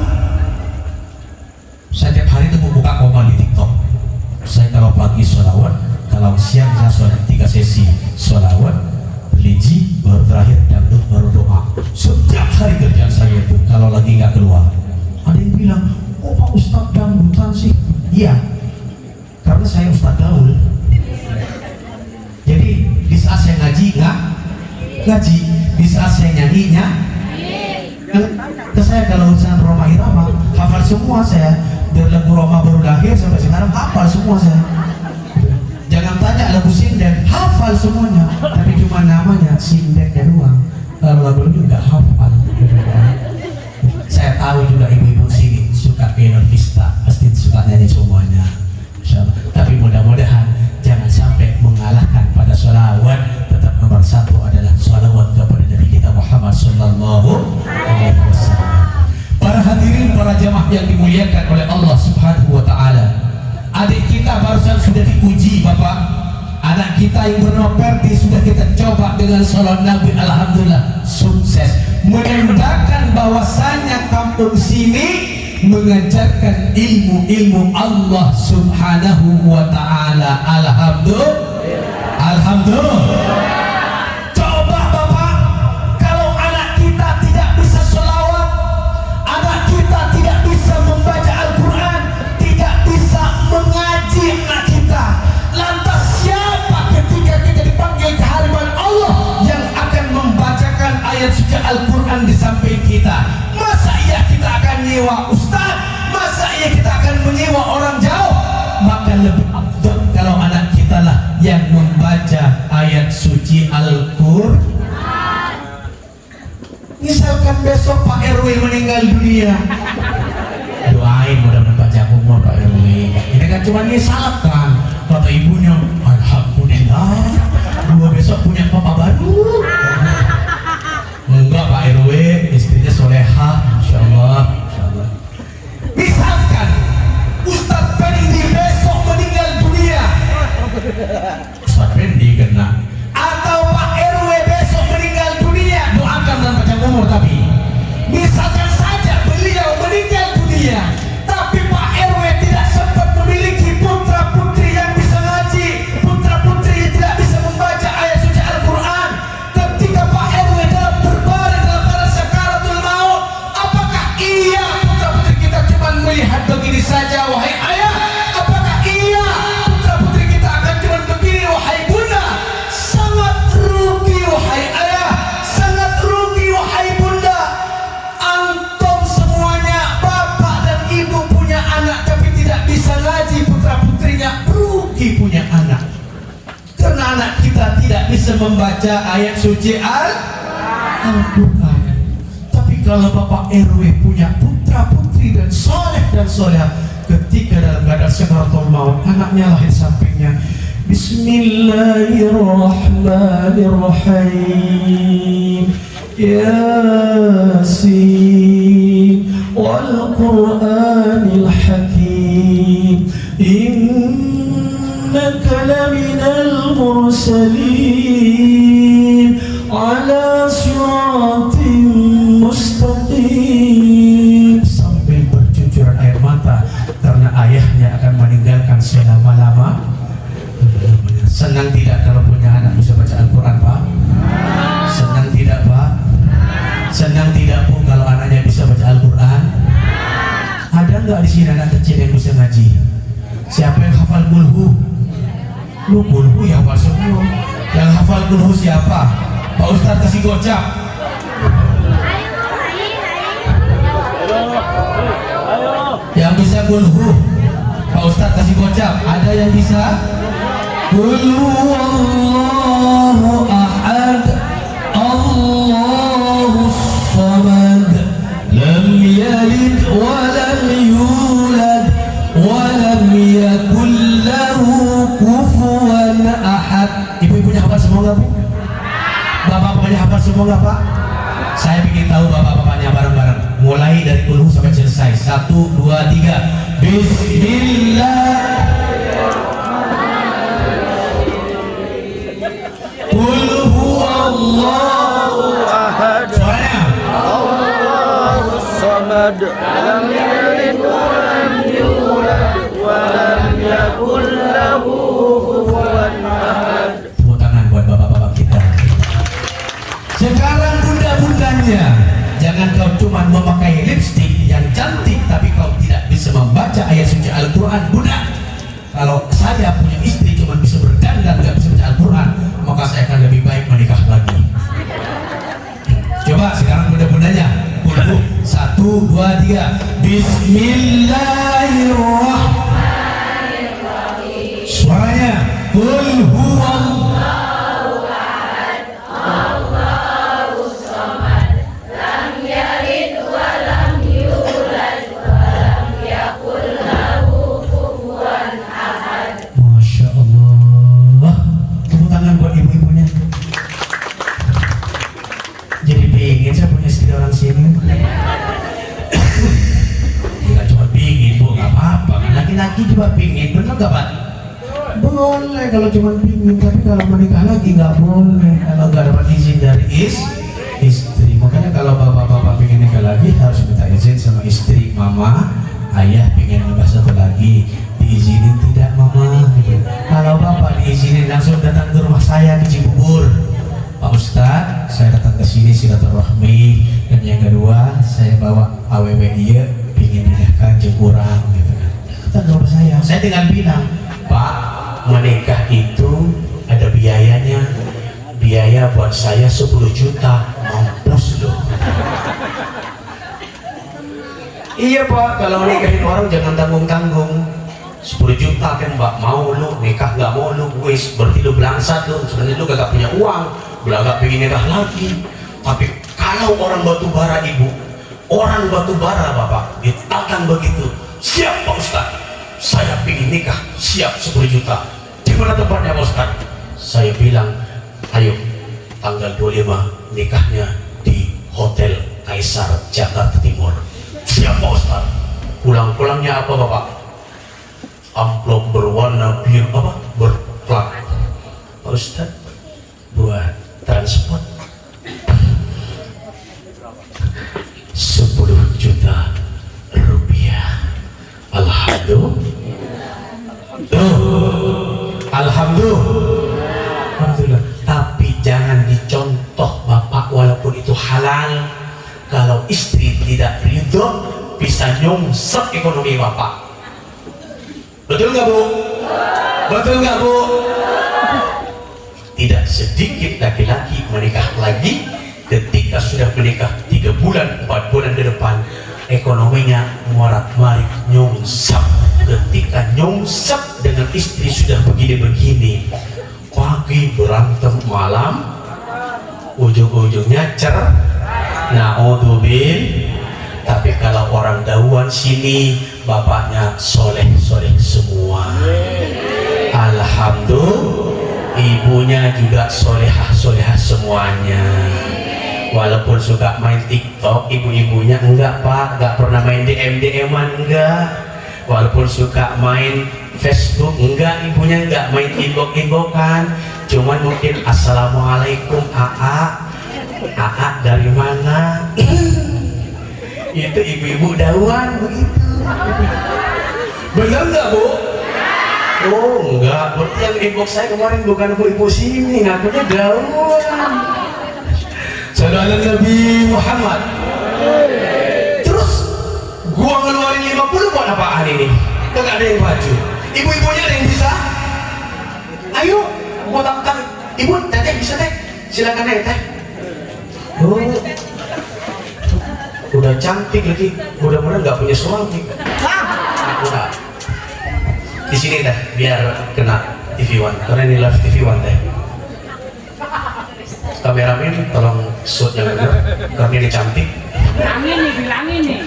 Saya tiap hari itu buka komen di TikTok. Saya kalau pagi sholawat, kalau siang saya sholat 3 sesi sholawat, religi, baru terakhir dangdut, baru doa. Setiap hari kerjaan saya itu kalau lagi nggak keluar. Ada yang bilang, oh Pak Ustadz dangdutan sih? Iya, karena saya Ustadz gaul. Jadi di saat saya ngaji nggak ngaji, di saat saya nyanyinya ke saya kalau urusan Roma Irama hafal semua saya. Dari lagu Roma baru lahir sampai sekarang hafal semua saya. Jangan tanya lagu sinden, hafal semuanya, tapi cuma namanya sindennya doang. Kalau lagu-lagu nggak hafal. Saya tahu juga ibu-ibu sini suka piano vista, pasti suka nyanyi semuanya. Insyaallah. Tapi mudah-mudahan jangan sampai mengalahkan pada sholawat. Tetap nomor 1 adalah sholawat kepada Nabi kita Muhammad Sallallahu Alaihi Wasallam. Para hadirin, para jamaah yang dimuliakan oleh Allah Subhanahu Wa Taala. Adik kita barusan sudah diuji Bapak. Anak kita yang bernama Perti sudah kita coba dengan salat Nabi, alhamdulillah sukses. Menandakan bahwasanya kampung sini mengajarkan ilmu-ilmu Allah Subhanahu Wa Taala. Alhamdulillah. Alhamdulillah. Coba Bapak, kalau anak kita tidak bisa sholawat, anak kita tidak bisa membaca Al-Quran, tidak bisa mengaji anak kita, lantas siapa ketika kita dipanggil ke hadapan Allah yang akan membacakan ayat suci Al-Quran di samping kita? Masa iya kita akan nyewa ustaz? Masa iya kita akan menyewa orang jauh? Maka lebih afdal kalau anak kita lah yang membaca ayat suci Al-Quran. Misalkan besok Pak RW meninggal dunia, doain mudah-mudahan panjang umur Pak RW. Ini kan cuma misalkan, kata ibunya, alhamdulillah gua besok punya papa baru. Enggak Pak RW, istrinya solehah, insyaallah. Misalkan Ustadz Pendi besok meninggal dunia, Ustadz Pendi kena, atau Pak RW besok meninggal dunia, doakan dan panjang umur. Tapi misalkan saja beliau meninggal dunia, tapi Pak RW tidak sempat memiliki putra bisa membaca ayat suci Al-Quran. Tapi kalau Bapak RW punya putra putri dan soleh dan soleha, ketika dalam keadaan sakaratul maut, anaknya lahir sampingnya, Bismillahirrahmanirrahim, Yasin wal Qur'anil Hakim, innaka laminal mursalin ala siratim mustaqim, sambil bercucuran air mata karena ayahnya akan meninggalkan selama-lama. Senang tidak kalau punya anak bisa baca Al-Quran, Pak? Senang tidak, Pak? Senang tidak, Bu, kalau anaknya bisa baca Al-Quran? Ada nggak di sini anak kecil yang bisa ngaji? Siapa yang hafal kulhu? Lu kulhu ya hafal semua. Yang hafal kulhu siapa? Pak Ustadz kasih gocap. Yang bisa kulhu, Pak Ustadz kasih gocap. Ada yang bisa? Qul huwallahu ahad, Allahus samad, lam yalid wa lam yulad wa lam yakul lahu kufuwan ahad. Ibu-ibunya hafal semua nggak, Bu? Bapak-bapaknya hafal semua nggak, Pak? Saya ingin tahu bapak-bapaknya bareng-bareng. Mulai dari kulhu sampai selesai. 1, 2, 3. Bismillah. Qul huwallahu ahad. Suaranya. Allahus samad. Lam yalid wa lam yulad wa lam yakul lahu kufuwan ahad. Tepuk tangan buat bapak-bapak kita. Sekarang bunda-bundanya, jangan kau cuma memakai lipstik yang cantik tapi kau tidak bisa membaca ayat suci Al-Quran. Bunda, kalau saya punya istri cuma bisa berdandan gak bisa baca Al-Quran, maka saya akan lebih baik menikah lagi. Coba sekarang bunda-bundanya, 1, 2, 3. Bismillahirrahmanirrahim. Suaranya. Qul huwallahu laki juga pingin, bener gak, Pak? Boleh kalau cuma pingin, tapi kalau menikah lagi nggak boleh kalau nggak dapat izin dari istri. Makanya kalau bapak-bapak pingin nikah lagi harus minta izin sama istri. Mama, ayah pingin nikah satu lagi, diizinin tidak, Mama? Gitu. Kalau bapak diizinin langsung datang ke rumah saya di Cibubur. Pak Ustadz, saya datang ke sini silaturahmi, dan yang kedua saya bawa AWW pingin nikahkan jemuran gitu kan. Datang ke rumah saya tinggal bilang, Pak, menikah itu ada biayanya, biaya buat saya 10 juta, mampus loh. Iya, Pak, kalau nikahin orang jangan tanggung-tanggung. 10 juta kan, Mbak, mau lu nikah, nggak mau lu wis, berarti lu belangsat lu, sebenarnya lu gak punya uang, udah gak pengen nikah lagi. Tapi kalau orang batu bara, Ibu, orang batu bara, Bapak, ditantang begitu, siap Pak Ustadz, saya pengen nikah, siap 10 juta. Di mana tempatnya, Pak Ustadz? Saya bilang, ayo tanggal 25 nikahnya di Hotel Kaisar Jakarta Timur. Siap Pak Ustadz. Pulang-pulangnya apa, Bapak? Amplop berwarna biru, apa? Berplat. Pak Ustadz, buat transport 10 juta rupiah. Alhamdulillah. Tapi jangan dicontoh, Bapak, walaupun itu halal. Kalau istri tidak ridho, bisa nyungsep ekonomi Bapak. Betul nggak, Bu? Betul nggak, Bu? Tidak sedikit laki-laki menikah lagi, ketika sudah menikah 3 bulan, 4 bulan ke depan, ekonominya morat-marit, nyungsep. Ketika nyungsep dengan istri sudah begini-begini, pagi berantem malam, ujung-ujungnya naudzubillah. Tapi kalau orang Dawan sini bapaknya soleh semua, alhamdulillah. Ibunya juga solehah semuanya. Walaupun suka main TikTok, ibu-ibunya enggak pak, enggak pernah main DM-an enggak. Walaupun suka main Facebook, enggak, ibunya enggak main inbox-inboxan. Cuman mungkin assalamualaikum AA dari mana? Itu ibu-ibu Dawan begitu. Benar nggak bu? Oh enggak, berarti yang inbox saya kemarin bukan ibu sini, ngakunya Dawan. Saudara Nabi Muhammad. Terus gua ngeluarin 50 buat apaan ini? Kagak ada yang baju. Ibu-ibunya ada yang bisa? Ayo, gua tangkap. Ibu, teteh bisa teh? Silakan teh. Oh, udah cantik lagi. Mudah-mudahan nggak punya suami. Udah. Di sini teh, biar kena TV One. Karena ini live TV One teh. Kameramen tolong shoot yang benar, karena ini cantik. Bilangin nih.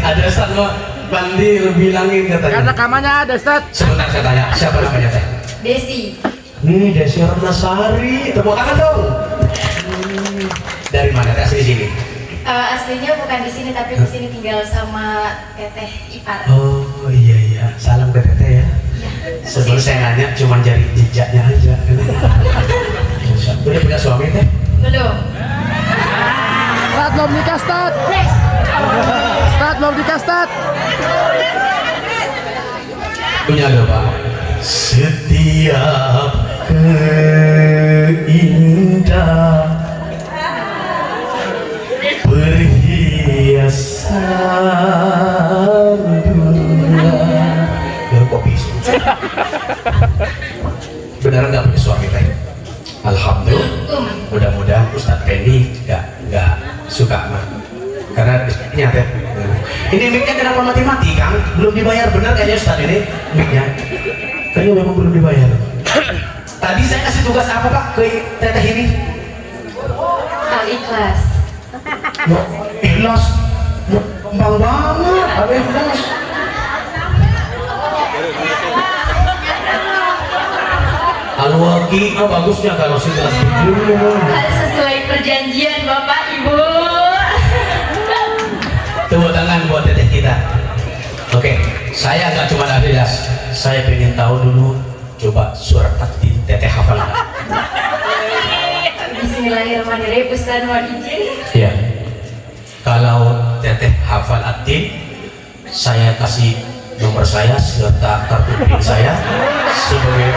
Ada Ustaz lo, Bandi lo bilangin katanya. Karena rekamannya ada, Ustaz. Sebentar saya tanya, siapa namanya teh? Desi. Nih Desi Ratnasari, tepuk tangan dong. Dari mana teh? Asli sini? Aslinya bukan di sini, tapi di sini tinggal sama teteh ipar. Oh iya, salam ke teteh ya. Sebelum saya nanya, cuma jari jejaknya aja. Udah punya suami teh? Belum. Ustaz belum nikah, Ustaz. Ustaz belum nikah, Ustaz. Punya lo pak. Setiap keindah perhiasan dunia. Kopi. Beneran nggak punya suami teh? Alhamdulillah. Mudah-mudahan Ustadz Penny nggak suka mah. Karena ini teh. Ini mic-nya kenapa mati-mati Kang? Belum dibayar, bener kayaknya Ustadz ini mic-nya. Kayaknya memang belum dibayar. Tadi saya kasih tugas apa pak ke teteh ini? Al-Ikhlas. Ikhlas. Gampang banget, ada ikhlas. Al-Waqi, bagusnya kalau sih kelas Sesuai perjanjian Bapak Ibu. Tepuk tangan buat teteh kita. Oke, saya nggak cuma Adidas, saya pengen tahu dulu. Coba surat At-Tin teteh hafal nggak? Bismillahirrahmanirrahim. Ustaz mohon izin. Iya. Kalau teteh hafal At-Tin, saya kasih nomor saya serta kartu PIN saya sebagai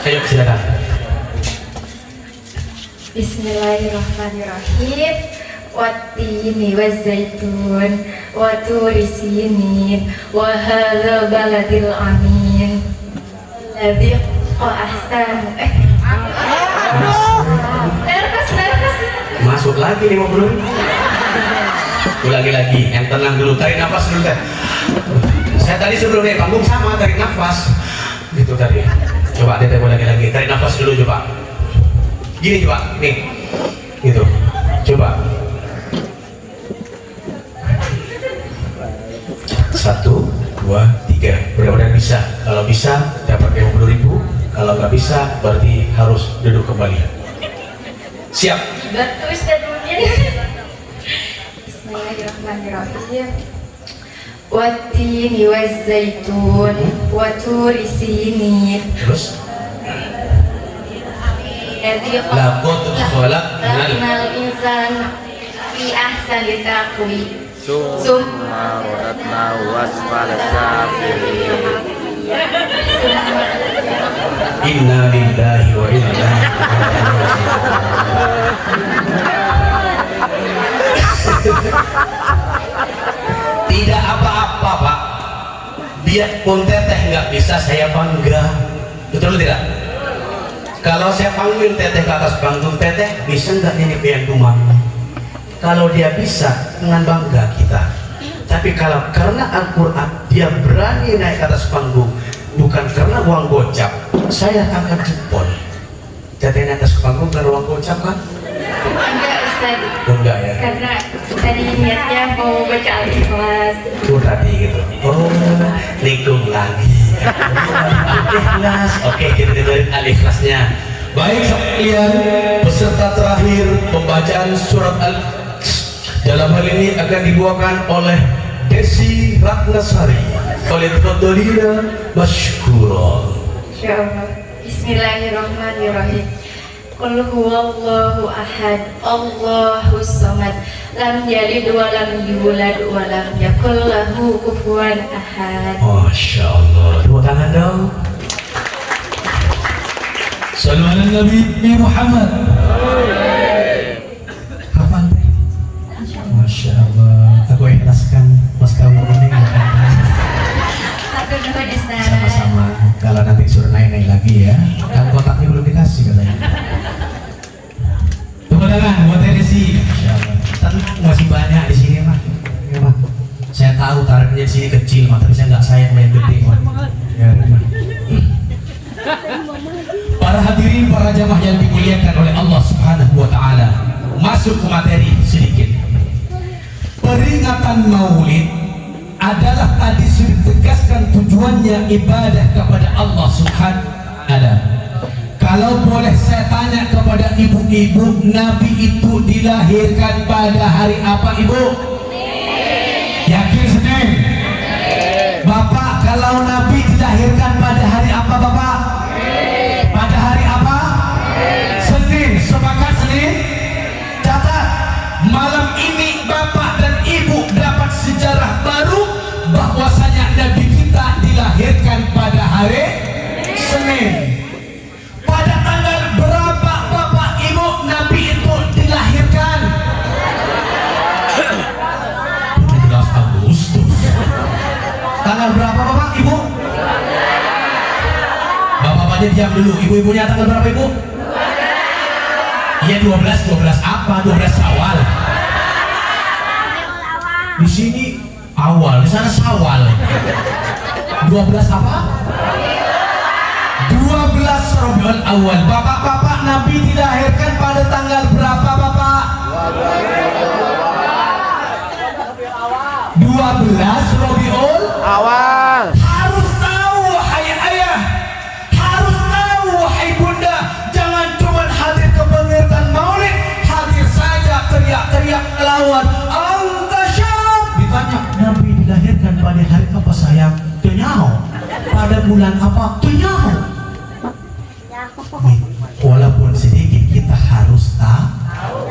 ayo silakan. Bismillahirrahmanirrahim. Wattini wazzaitun wa turi sinin wa hadzal baladil amin alladzi ahsan nervous Masuk lagi 50. Ulangi lagi, yang tenang dulu, tarik nafas dulu teh. Saya tadi sebelum naik panggung sama tarik nafas gitu tadi. Coba teteh ulangi lagi, tarik nafas dulu coba. Gini coba, nih, gitu. Coba. 1, 2, 3. Mudah-mudahan bisa. Kalau bisa dapat 50.000. Kalau nggak bisa berarti harus duduk kembali. Siap. Betul Ustaz mungkin. Bismillahirrahmanirrahim. Wattini wazzaitun wa turi sinin. Terus. Alladzi Laqad khalaqnal insana fi ahsani taqwim. Summa radadnahu asfala safilin. Inna lillahi wa inna ilaihi Tidak apa-apa pak, biarpun teteh nggak bisa saya bangga, betul tidak? Kalau saya panggil teteh ke atas panggung, teteh bisa nggak nyanyi pian rumah? Kalau dia bisa, dengan bangga kita. Tapi kalau karena Al-Quran dia berani naik ke atas panggung, bukan karena uang gocap saya akan jempol jadinya atas panggung karena uang gocap kan? Enggak Ustaz, Enggak ya? karena tadi niatnya mau baca Al-Ikhlas. Oh tadi gitu. Oh nikung lagi. Ikhlas. Oke kita dengerin Al-Ikhlasnya. Baik sekalian, peserta terakhir pembacaan surat Al dalam hal ini akan dibawakan oleh Desi Ratnasari. Falyatafadhalina masykura. Insyaallah. Bismillahirrahmanirrahim. Qul huwallahu ahad, Allahus samad, lam yalid wa lam yulad wa lam yakul lahu kufuwan ahad. Masya Allah. Tepuk tangan dong. Sallu ala Nabi Muhammad. Hafal teh? Masya Allah. Aku ikhlaskan mas kamu ini. Hatur nuhun Ustaz. Sama-sama. Kalau nanti suruh naik-naik lagi ya. Kan kotaknya belum dikasih katanya. Tepuk tangan buat Desi. Masya Allah. Tenang masih banyak di sini mah. Ya, Pak. Saya tahu tariknya di sini kecil mah, tapi saya nggak sayang main gede mah. Ya, Pak. Para hadirin, para jamaah yang dimuliakan oleh Allah Subhanahu wa taala. Masuk ke materi sedikit. Peringatan Maulid adalah tadi sudah ditegaskan tujuannya ibadah kepada Allah Subhanahu wa taala. Kalau boleh saya tanya kepada ibu-ibu, Nabi itu dilahirkan pada hari apa, Ibu? Yakin Senin? Bapak, kalau Nabi dilahirkan pada hari apa, Bapak? Pada hari apa? Senin. Sepakat Senin? Catat, malam ini Bapak dan Ibu dapat sejarah baru bahwasanya Nabi kita dilahirkan pada hari Senin. Pada tanggal berapa Bapak Ibu Nabi itu dilahirkan? 17 Agustus. Tanggal berapa Bapak Ibu? Bapak-bapaknya diam dulu. Ibu-ibunya tanggal berapa Ibu? Iya 12 apa? 12 Syawal. Di sini awal, di sana Syawal. 12 apa? 12 Rabiul Awal. Bapak-bapak, Nabi dilahirkan pada tanggal berapa Bapak? 12 Rabiul Awal. Harus tahu wahai ayah, harus tahu wahai bunda. Jangan cuma hadir ke pengertian Maulid, hadir saja teriak-teriak melawan Al-Tasyab. Ditanya, Nabi dilahirkan pada hari apa sayang? Tenyaho. Pada bulan apa? Tenyaho. Walaupun sedikit kita harus tahu.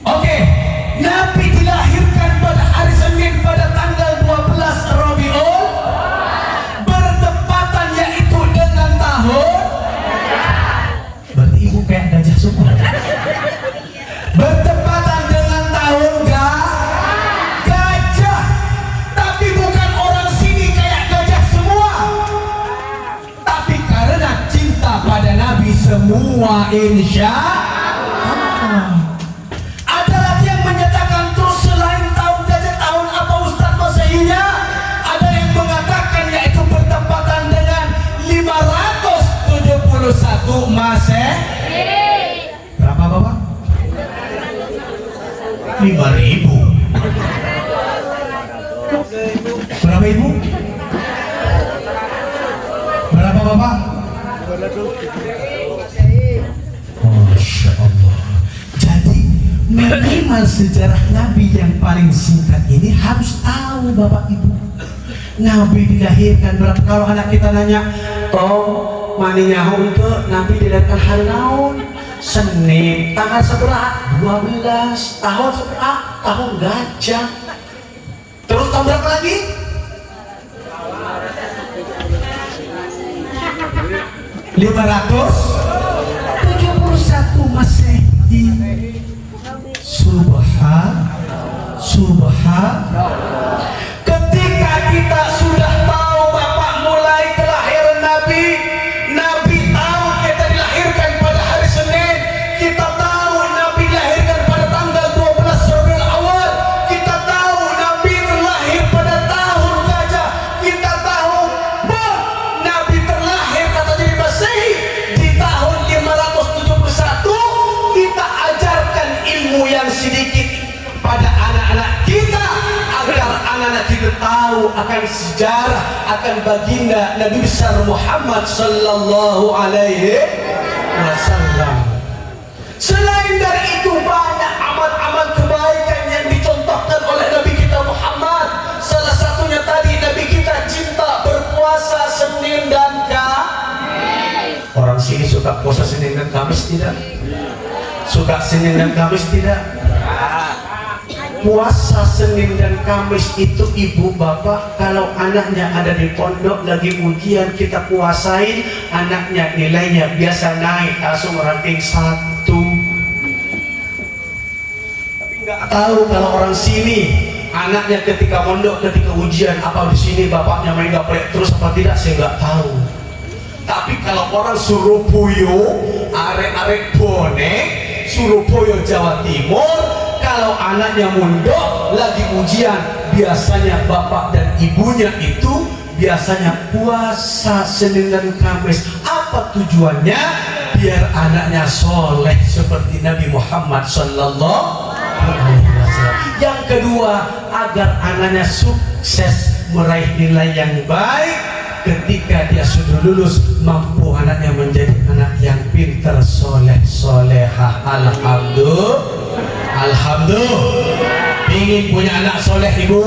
Oke, Nabi dilahirkan pada hari Senin pada tanggal 12 Rabiul, bertepatan yaitu dengan tahun. Berarti ibu kayak gajah semua. Bertepatan dengan tahun gajah, tapi bukan orang sini kayak gajah semua. Tapi karena cinta pada Nabi semua insya Allah. Ada lagi yang menyatakan terus selain tahun gajah, tahun apa Ustaz Masehinya? Ada yang mengatakan yaitu bertepatan dengan 571 Masehi. Berapa Bapak? 5.000. Berapa Ibu? Berapa Bapak? Masya Allah. Jadi minimal sejarah Nabi yang paling singkat ini harus tahu Bapak Ibu. Nabi dilahirkan berapa? Kalau anak kita nanya, Tom, maninya untuk Nabi dilahirkan hari naon? Senin. Tanggal seberapa? 12. Tahun seberapa? Tahun gajah. Terus tahun berapa lagi? 571 Masehi. Subhan. Ketika kita sudah tahu Bapak mulai kelahiran Nabi, Nabi tahu kita dilahirkan pada hari Senin, kita tahu Nabi dilahirkan pada tanggal 12 Rabiul Awal, kita tahu Nabi terlahir pada tahun gajah, kita tahu akan sejarah, akan baginda Nabi besar Muhammad sallallahu alaihi wasallam. Selain dari itu banyak amal-amal kebaikan yang dicontohkan oleh Nabi kita Muhammad. Salah satunya tadi Nabi kita cinta berpuasa Senin dan Kamis. Orang sini suka puasa Senin dan Kamis tidak? Suka Senin dan Kamis tidak? Puasa Senin dan Kamis itu ibu bapak kalau anaknya ada di pondok lagi ujian kita puasain, anaknya nilainya biasa naik langsung ranking 1. Tapi nggak tahu kalau orang sini anaknya ketika mondok ketika ujian apa di sini bapaknya main gaplek terus apa tidak saya nggak tahu. Tapi kalau orang Surabaya, arek-arek bonek, Surabaya Jawa Timur, kalau anaknya mondok lagi ujian biasanya bapak dan ibunya itu biasanya puasa Senin dan Kamis. Apa tujuannya? Biar anaknya soleh seperti Nabi Muhammad sallallahu alaihi wasallam. Yang kedua, agar anaknya sukses meraih nilai yang baik. Ketika dia sudah lulus, mampu anaknya menjadi anak yang pintar, soleh, solehah. Alhamdulillah. Alhamdulillah. Pingin punya anak soleh ibu?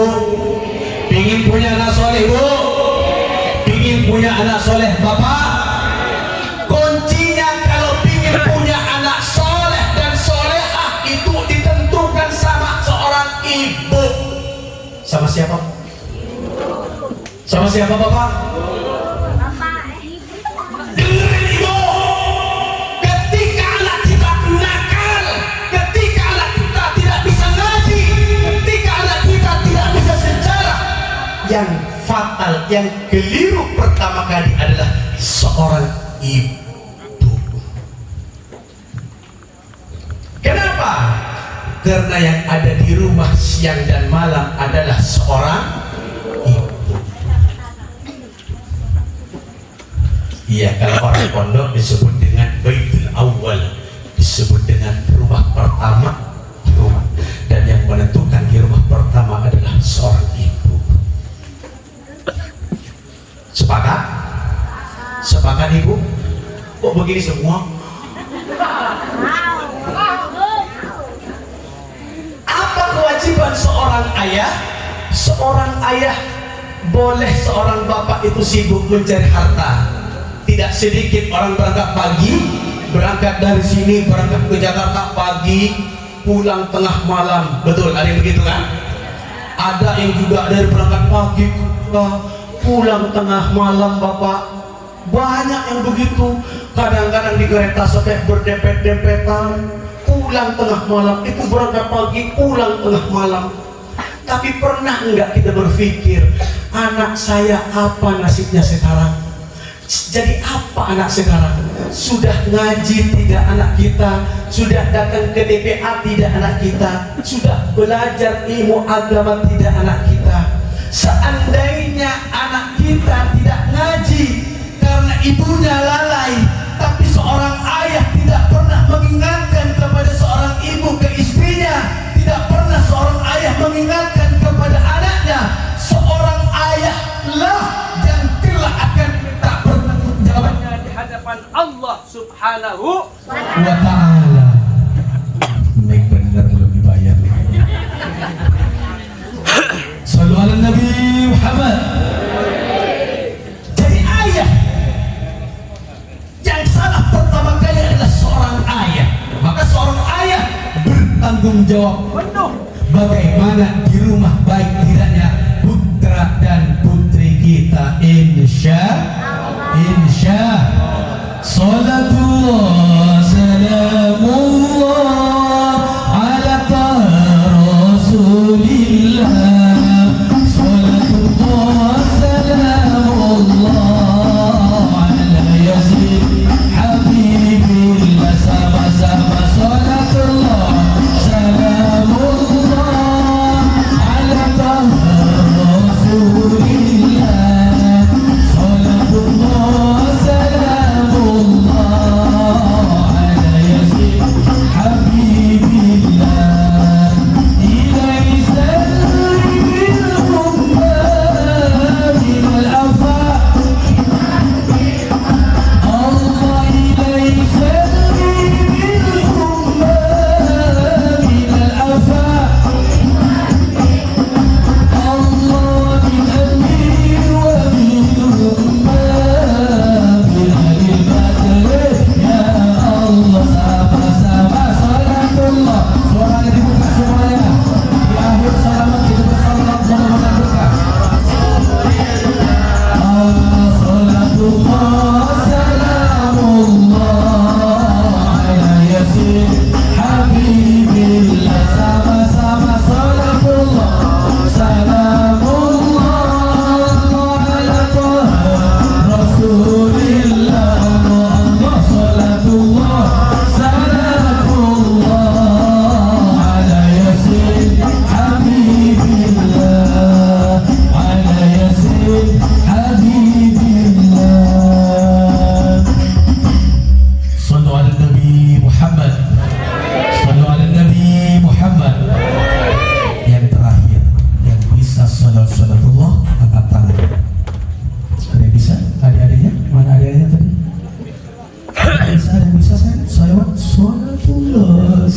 Pingin punya anak soleh ibu? Pingin punya anak soleh bapak? Kuncinya kalau pingin punya anak soleh dan solehah itu ditentukan sama seorang ibu. Sama siapa? Sama siapa bapak? Dengerin ibu. Ketika anak kita nakal, ketika anak kita tidak bisa ngaji, ketika anak kita tidak bisa sejarah, yang fatal, yang keliru pertama kali adalah seorang ibu. Kenapa? Karena yang ada di rumah siang dan malam adalah seorang ibu. Iya, kalau orang pondok disebut dengan baitul awal, disebut dengan rumah pertama di rumah. Dan yang menentukan di rumah pertama adalah seorang ibu. Sepakat? Sepakat ibu? Kok begini semua? Apa kewajiban seorang ayah? Seorang ayah boleh seorang bapak itu sibuk mencari harta. Tidak sedikit orang berangkat pagi, berangkat dari sini, berangkat ke Jakarta pagi, pulang tengah malam. Betul, ada yang begitu kan? Ada yang juga dari berangkat pagi, pulang tengah malam bapak. Banyak yang begitu. Kadang-kadang di kereta sampai berdempet-dempetan, pulang tengah malam. Itu berangkat pagi, pulang tengah malam. Tapi pernah enggak kita berpikir, anak saya apa nasibnya sekarang? Jadi apa anak sekarang? Sudah ngaji tidak anak kita? Sudah datang ke TPA tidak anak kita? Sudah belajar ilmu agama tidak anak kita? Seandainya anak kita tidak ngaji karena ibunya lalai, tapi seorang ayah tidak pernah mengingatkan kepada seorang ibu ke istrinya, tidak pernah seorang ayah mengingatkan kepada anaknya, seorang ayah lah yang telah akan minta bertanggungjawabannya di hadapan Allah Subhanahu wa Ta'ala. Baik, benar belum dibayar nih. Sallu ala Nabi Muhammad. Jadi ayah yang salah pertama kali adalah seorang ayah. Maka seorang ayah bertanggung jawab penuh bagaimana di rumah baik tidaknya putra dan putri kita. Insya Salatullah salamullah ala Rasulillah. Salatullah salamullah ala Yazid Habibillah. Sama-sama salatullah salamullah ala Rasulillah. Salatullah salamullah ala Yazid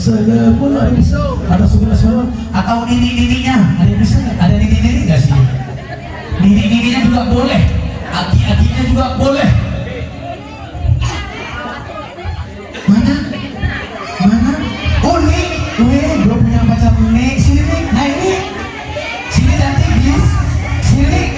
Assalamualaikum. Ada sebelah semua. Atau nini-nininya, ada yang bisa nggak? Ada nini-nini nggak sih? Nini-nininya juga boleh. Aki-akinya juga boleh. Mana? Mana? Oh nih, gue punya pacar nih. Sini nih, nah ini. Sini cantik, please. Sini.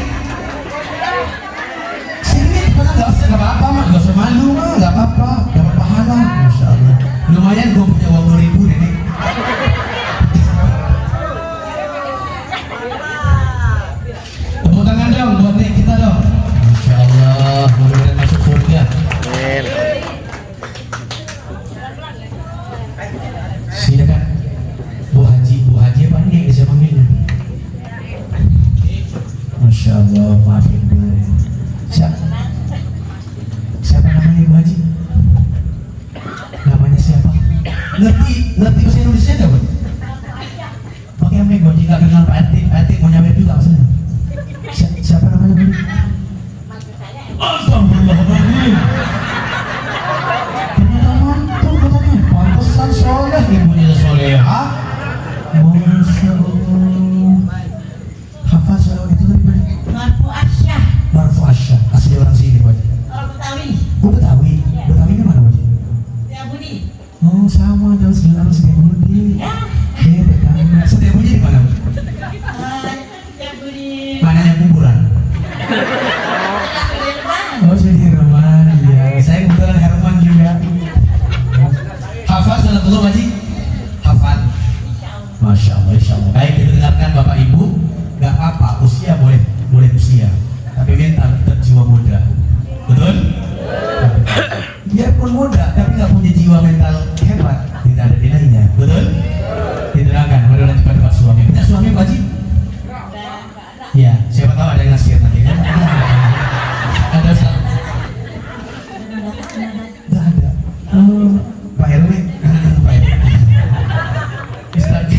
Sini, nggak apa-apa mah, nggak usah malu mah, nggak apa-apa, dapat pahala. Masya Allah. Lumayan gue punya uang 2.000 nih. Tepuk tangan dong buat nih kita dong. Masya Allah, mudah-mudahan masuk surga. Amin. Silakan Bu Haji apa nih saya panggilnya? Masya Allah, maafin Bu. Siapa namanya Bu Haji? Namanya siapa? Ngerti bahasa Indonesia nggak Bu? Oke, Mek, Bu Haji nggak kenal Pak Ati mau nyampe juga maksudnya. Siapa namanya Bu? Astagfirullahaladzim. Ternyata mantul katanya. Pantesan soleh, ibunya soleha. Masya Allah. Hafaz kalau itu tadi Bu Haji? Marfu Asyah, Marfu Asyah. Asli orang sini Bu Haji. orang Betawi, Oh Betawi. Betawinya mana Bu Haji? ya Budi. Oh sama jauh sekarang Setiabudi. Betawi. Setiabudi di mana Bu? Ya Budi. Mananya kuburan? Oh Sudirman, iya. Saya kebetulan Herman juga. Hafaz sholat dulu Haji? Hafaz. Masya Allah, Insya Allah. Baik, kita dengarkan Bapak Ibu. Gak apa-apa, usia boleh usia. Tapi mental tetap jiwa muda. Betul? Biarpun muda, tapi gak punya jiwa mental hebat, tidak ada nilainya. Betul? Diterangkan, mari lanjut pada Pak suami. Punya suami Pak Haji? Iya, siapa tahu ada yang nasihat nanti kan? Ada Ustaz? Nggak ada. Pak RW? Pak RW. Ustaz.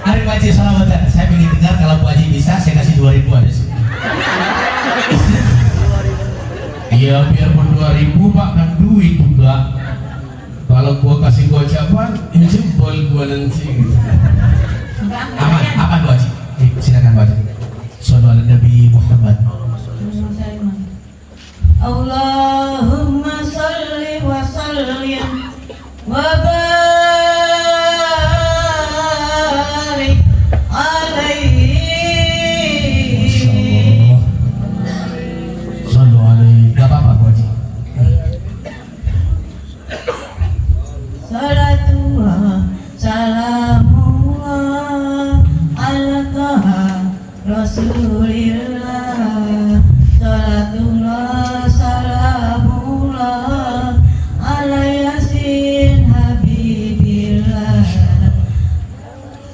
Hari Pak Haji salamatan. Saya ingin dengar kalau Bu Haji bisa, saya kasih 2.000 ada sih. Iya, biarpun 2.000 Pak kan duit juga. Kalau gua kasih gocapan, jempol gua nanti gitu. Aman Bu Haji. Silakan Bu Haji. Sallallahu alaihi Nabi Muhammad. Allahumma salli wa sallim wa barik alaihi. Masya Allah. Sallallahu alaihi. Gak apa-apa Bu Haji. Salatullah salamullah ala taha Rasulillah. Salatullah salamullah ala yasin habibillah.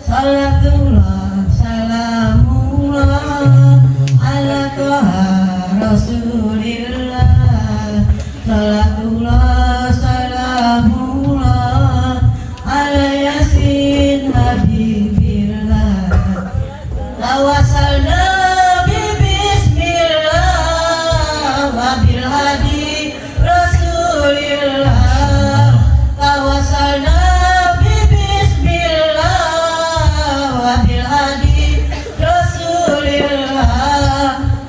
Salatullah salamullah ala taha Rasulillah. Salatullah salamullah ala yasin habibillah. Tawasalna bi bismillah wa bil hadi Rasulillah. Tawasalna bi bismillah wa bil hadi Rasulillah.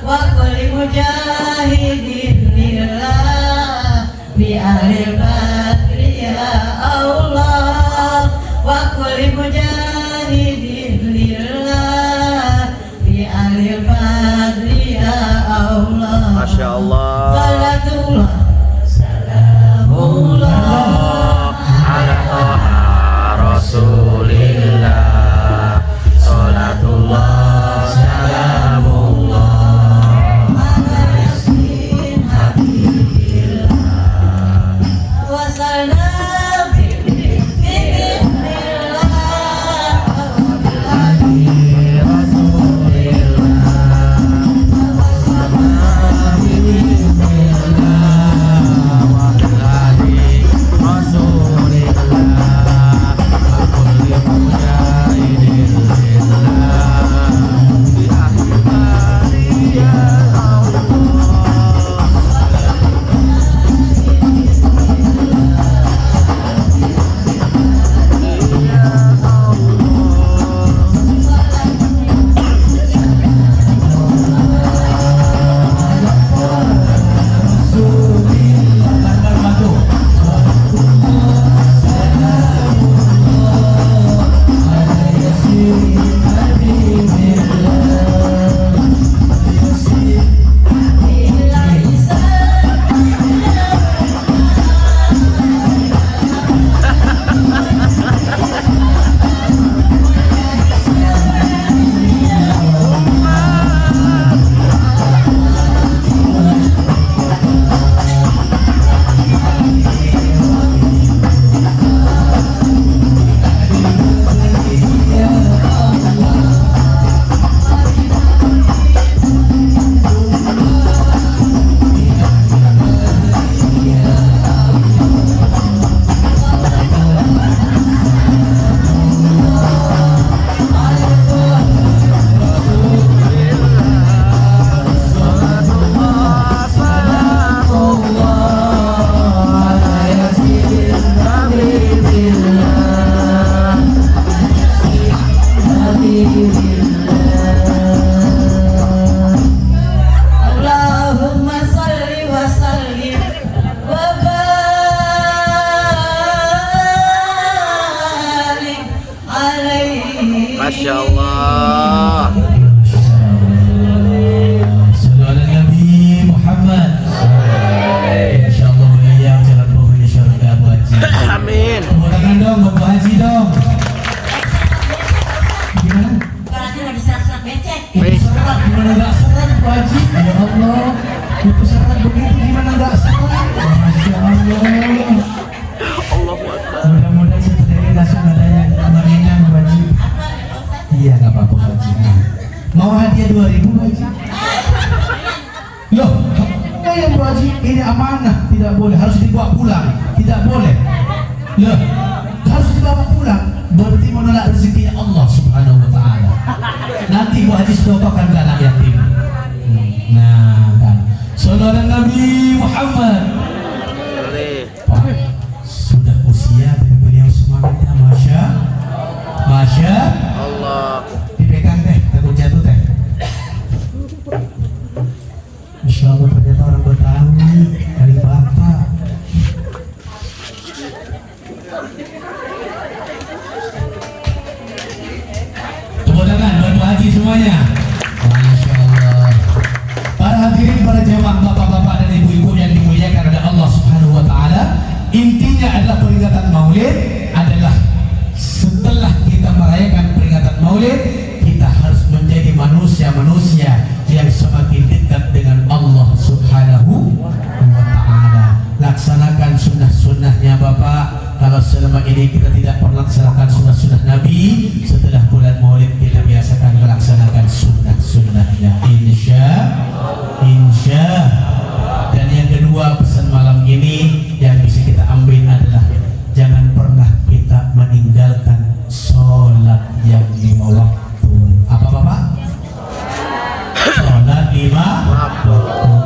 Wa kulli mujahidin lillah bi ahlil badri ya Allah. Wa kulli mujahidin lillah bi ahlil badri ya Allah. Masya Allah. Salatullah salamullah Ala Toha Rasulillah. Salatullah salamullah ala yasin habibillah. Wasalna bi bismillah wa bil hadi Rasulillah. Gimana nggak seret Bu Haji? Ya Allah, itu seret begitu gimana nggak seret? Masya Allah. Mudah-mudahan seperti ini langsung ada yang mengenang Bu Haji. Iya nggak apa-apa Bu Haji. Mau hadiah 2.000 Bu Haji? Loh, ya Bu Haji, ini amanah, tidak boleh, harus dibawa pulang, tidak boleh. Loh, harus dibawa pulang, berarti menolak rezeki Allah Subhanahu wa Ta'ala. Nanti Bu Haji sedotakan ke anak yatim. Nah, kan. Saudara Nabi Muhammad. Pak, sudah usia tapi beliau semangatnya Masya Allah. dipegang teh, takut jatuh teh. Masya Allah, ternyata orang Betawi dari Batak. Tepuk tangan buat Bu Haji semuanya. Masya Allah. Para hadirin, para jemaah, bapak-bapak dan ibu-ibu yang dimuliakan oleh Allah Subhanahu wa Ta'ala, intinya adalah peringatan Maulid adalah setelah kita merayakan peringatan Maulid, kita harus menjadi manusia-manusia yang semakin dekat dengan Allah Subhanahu wa Ta'ala. Laksanakan sunnah-sunnahnya Bapak. Kalau selama ini kita tidak pernah laksanakan sunnah-sunnah Nabi, setelah bulan Maulid kita biasakan melaksanakan sunnah-sunnahnya, insya. Dan yang kedua, pesan malam ini yang bisa kita ambil adalah jangan pernah kita meninggalkan sholat yang 5 waktu. Apa Bapak? Sholat 5 waktu.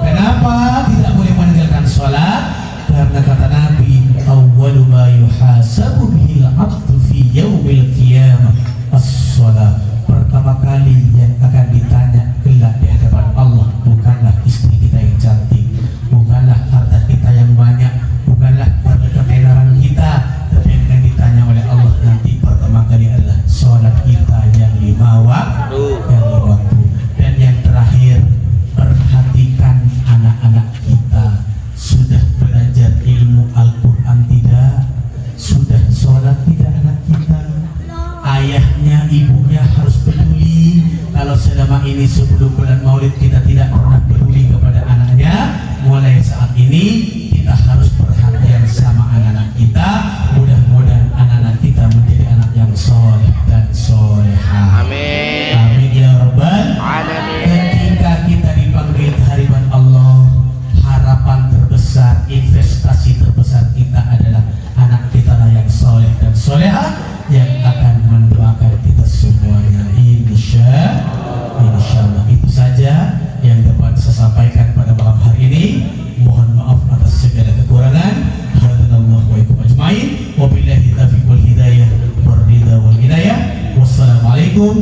Kenapa tidak boleh meninggalkan sholat? Karena kata Nabi, awwalu ma yuhasabu bihil abdu fi yaumil qiyamah as-sholat. Pertama kali yang akan ditanya kelak di hadapan Allah bukanlah istri kita yang cantik, bukanlah harta kita yang banyak, bukanlah ketenaran kita, tapi yang akan ditanya oleh Allah nanti pertama kali adalah sholat kita yang 5 waktu. Dan yang terakhir, perhatikan anak-anak kita. Sudah belajar ilmu Al-Quran tidak? Sudah sholat tidak anak kita? Ayahnya, ibunya harus peduli. Kalau selama ini sebelum bulan Maulid kita tidak pernah peduli kepada anaknya, mulai saat ini kita harus perhatian sama anak-anak kita. Mudah-mudahan anak-anak kita menjadi anak yang soleh dan soleha. Amin. Amin ya Rabbal Alamin. Ketika kita dipanggil ke hadapan Allah, harapan terbesar, investasi terbesar kita adalah anak kita lah yang soleh dan soleha, yang akan mendoakan kita semuanya, insya Allah. Itu saja yang dapat saya sampaikan pada malam hari ini. Mohon maaf atas segala kekurangan. Hadanallahu wa ikum ajmain. Wabillahi taufiq wal hidayah, war ridha wal hidayah. Wassalamualaikum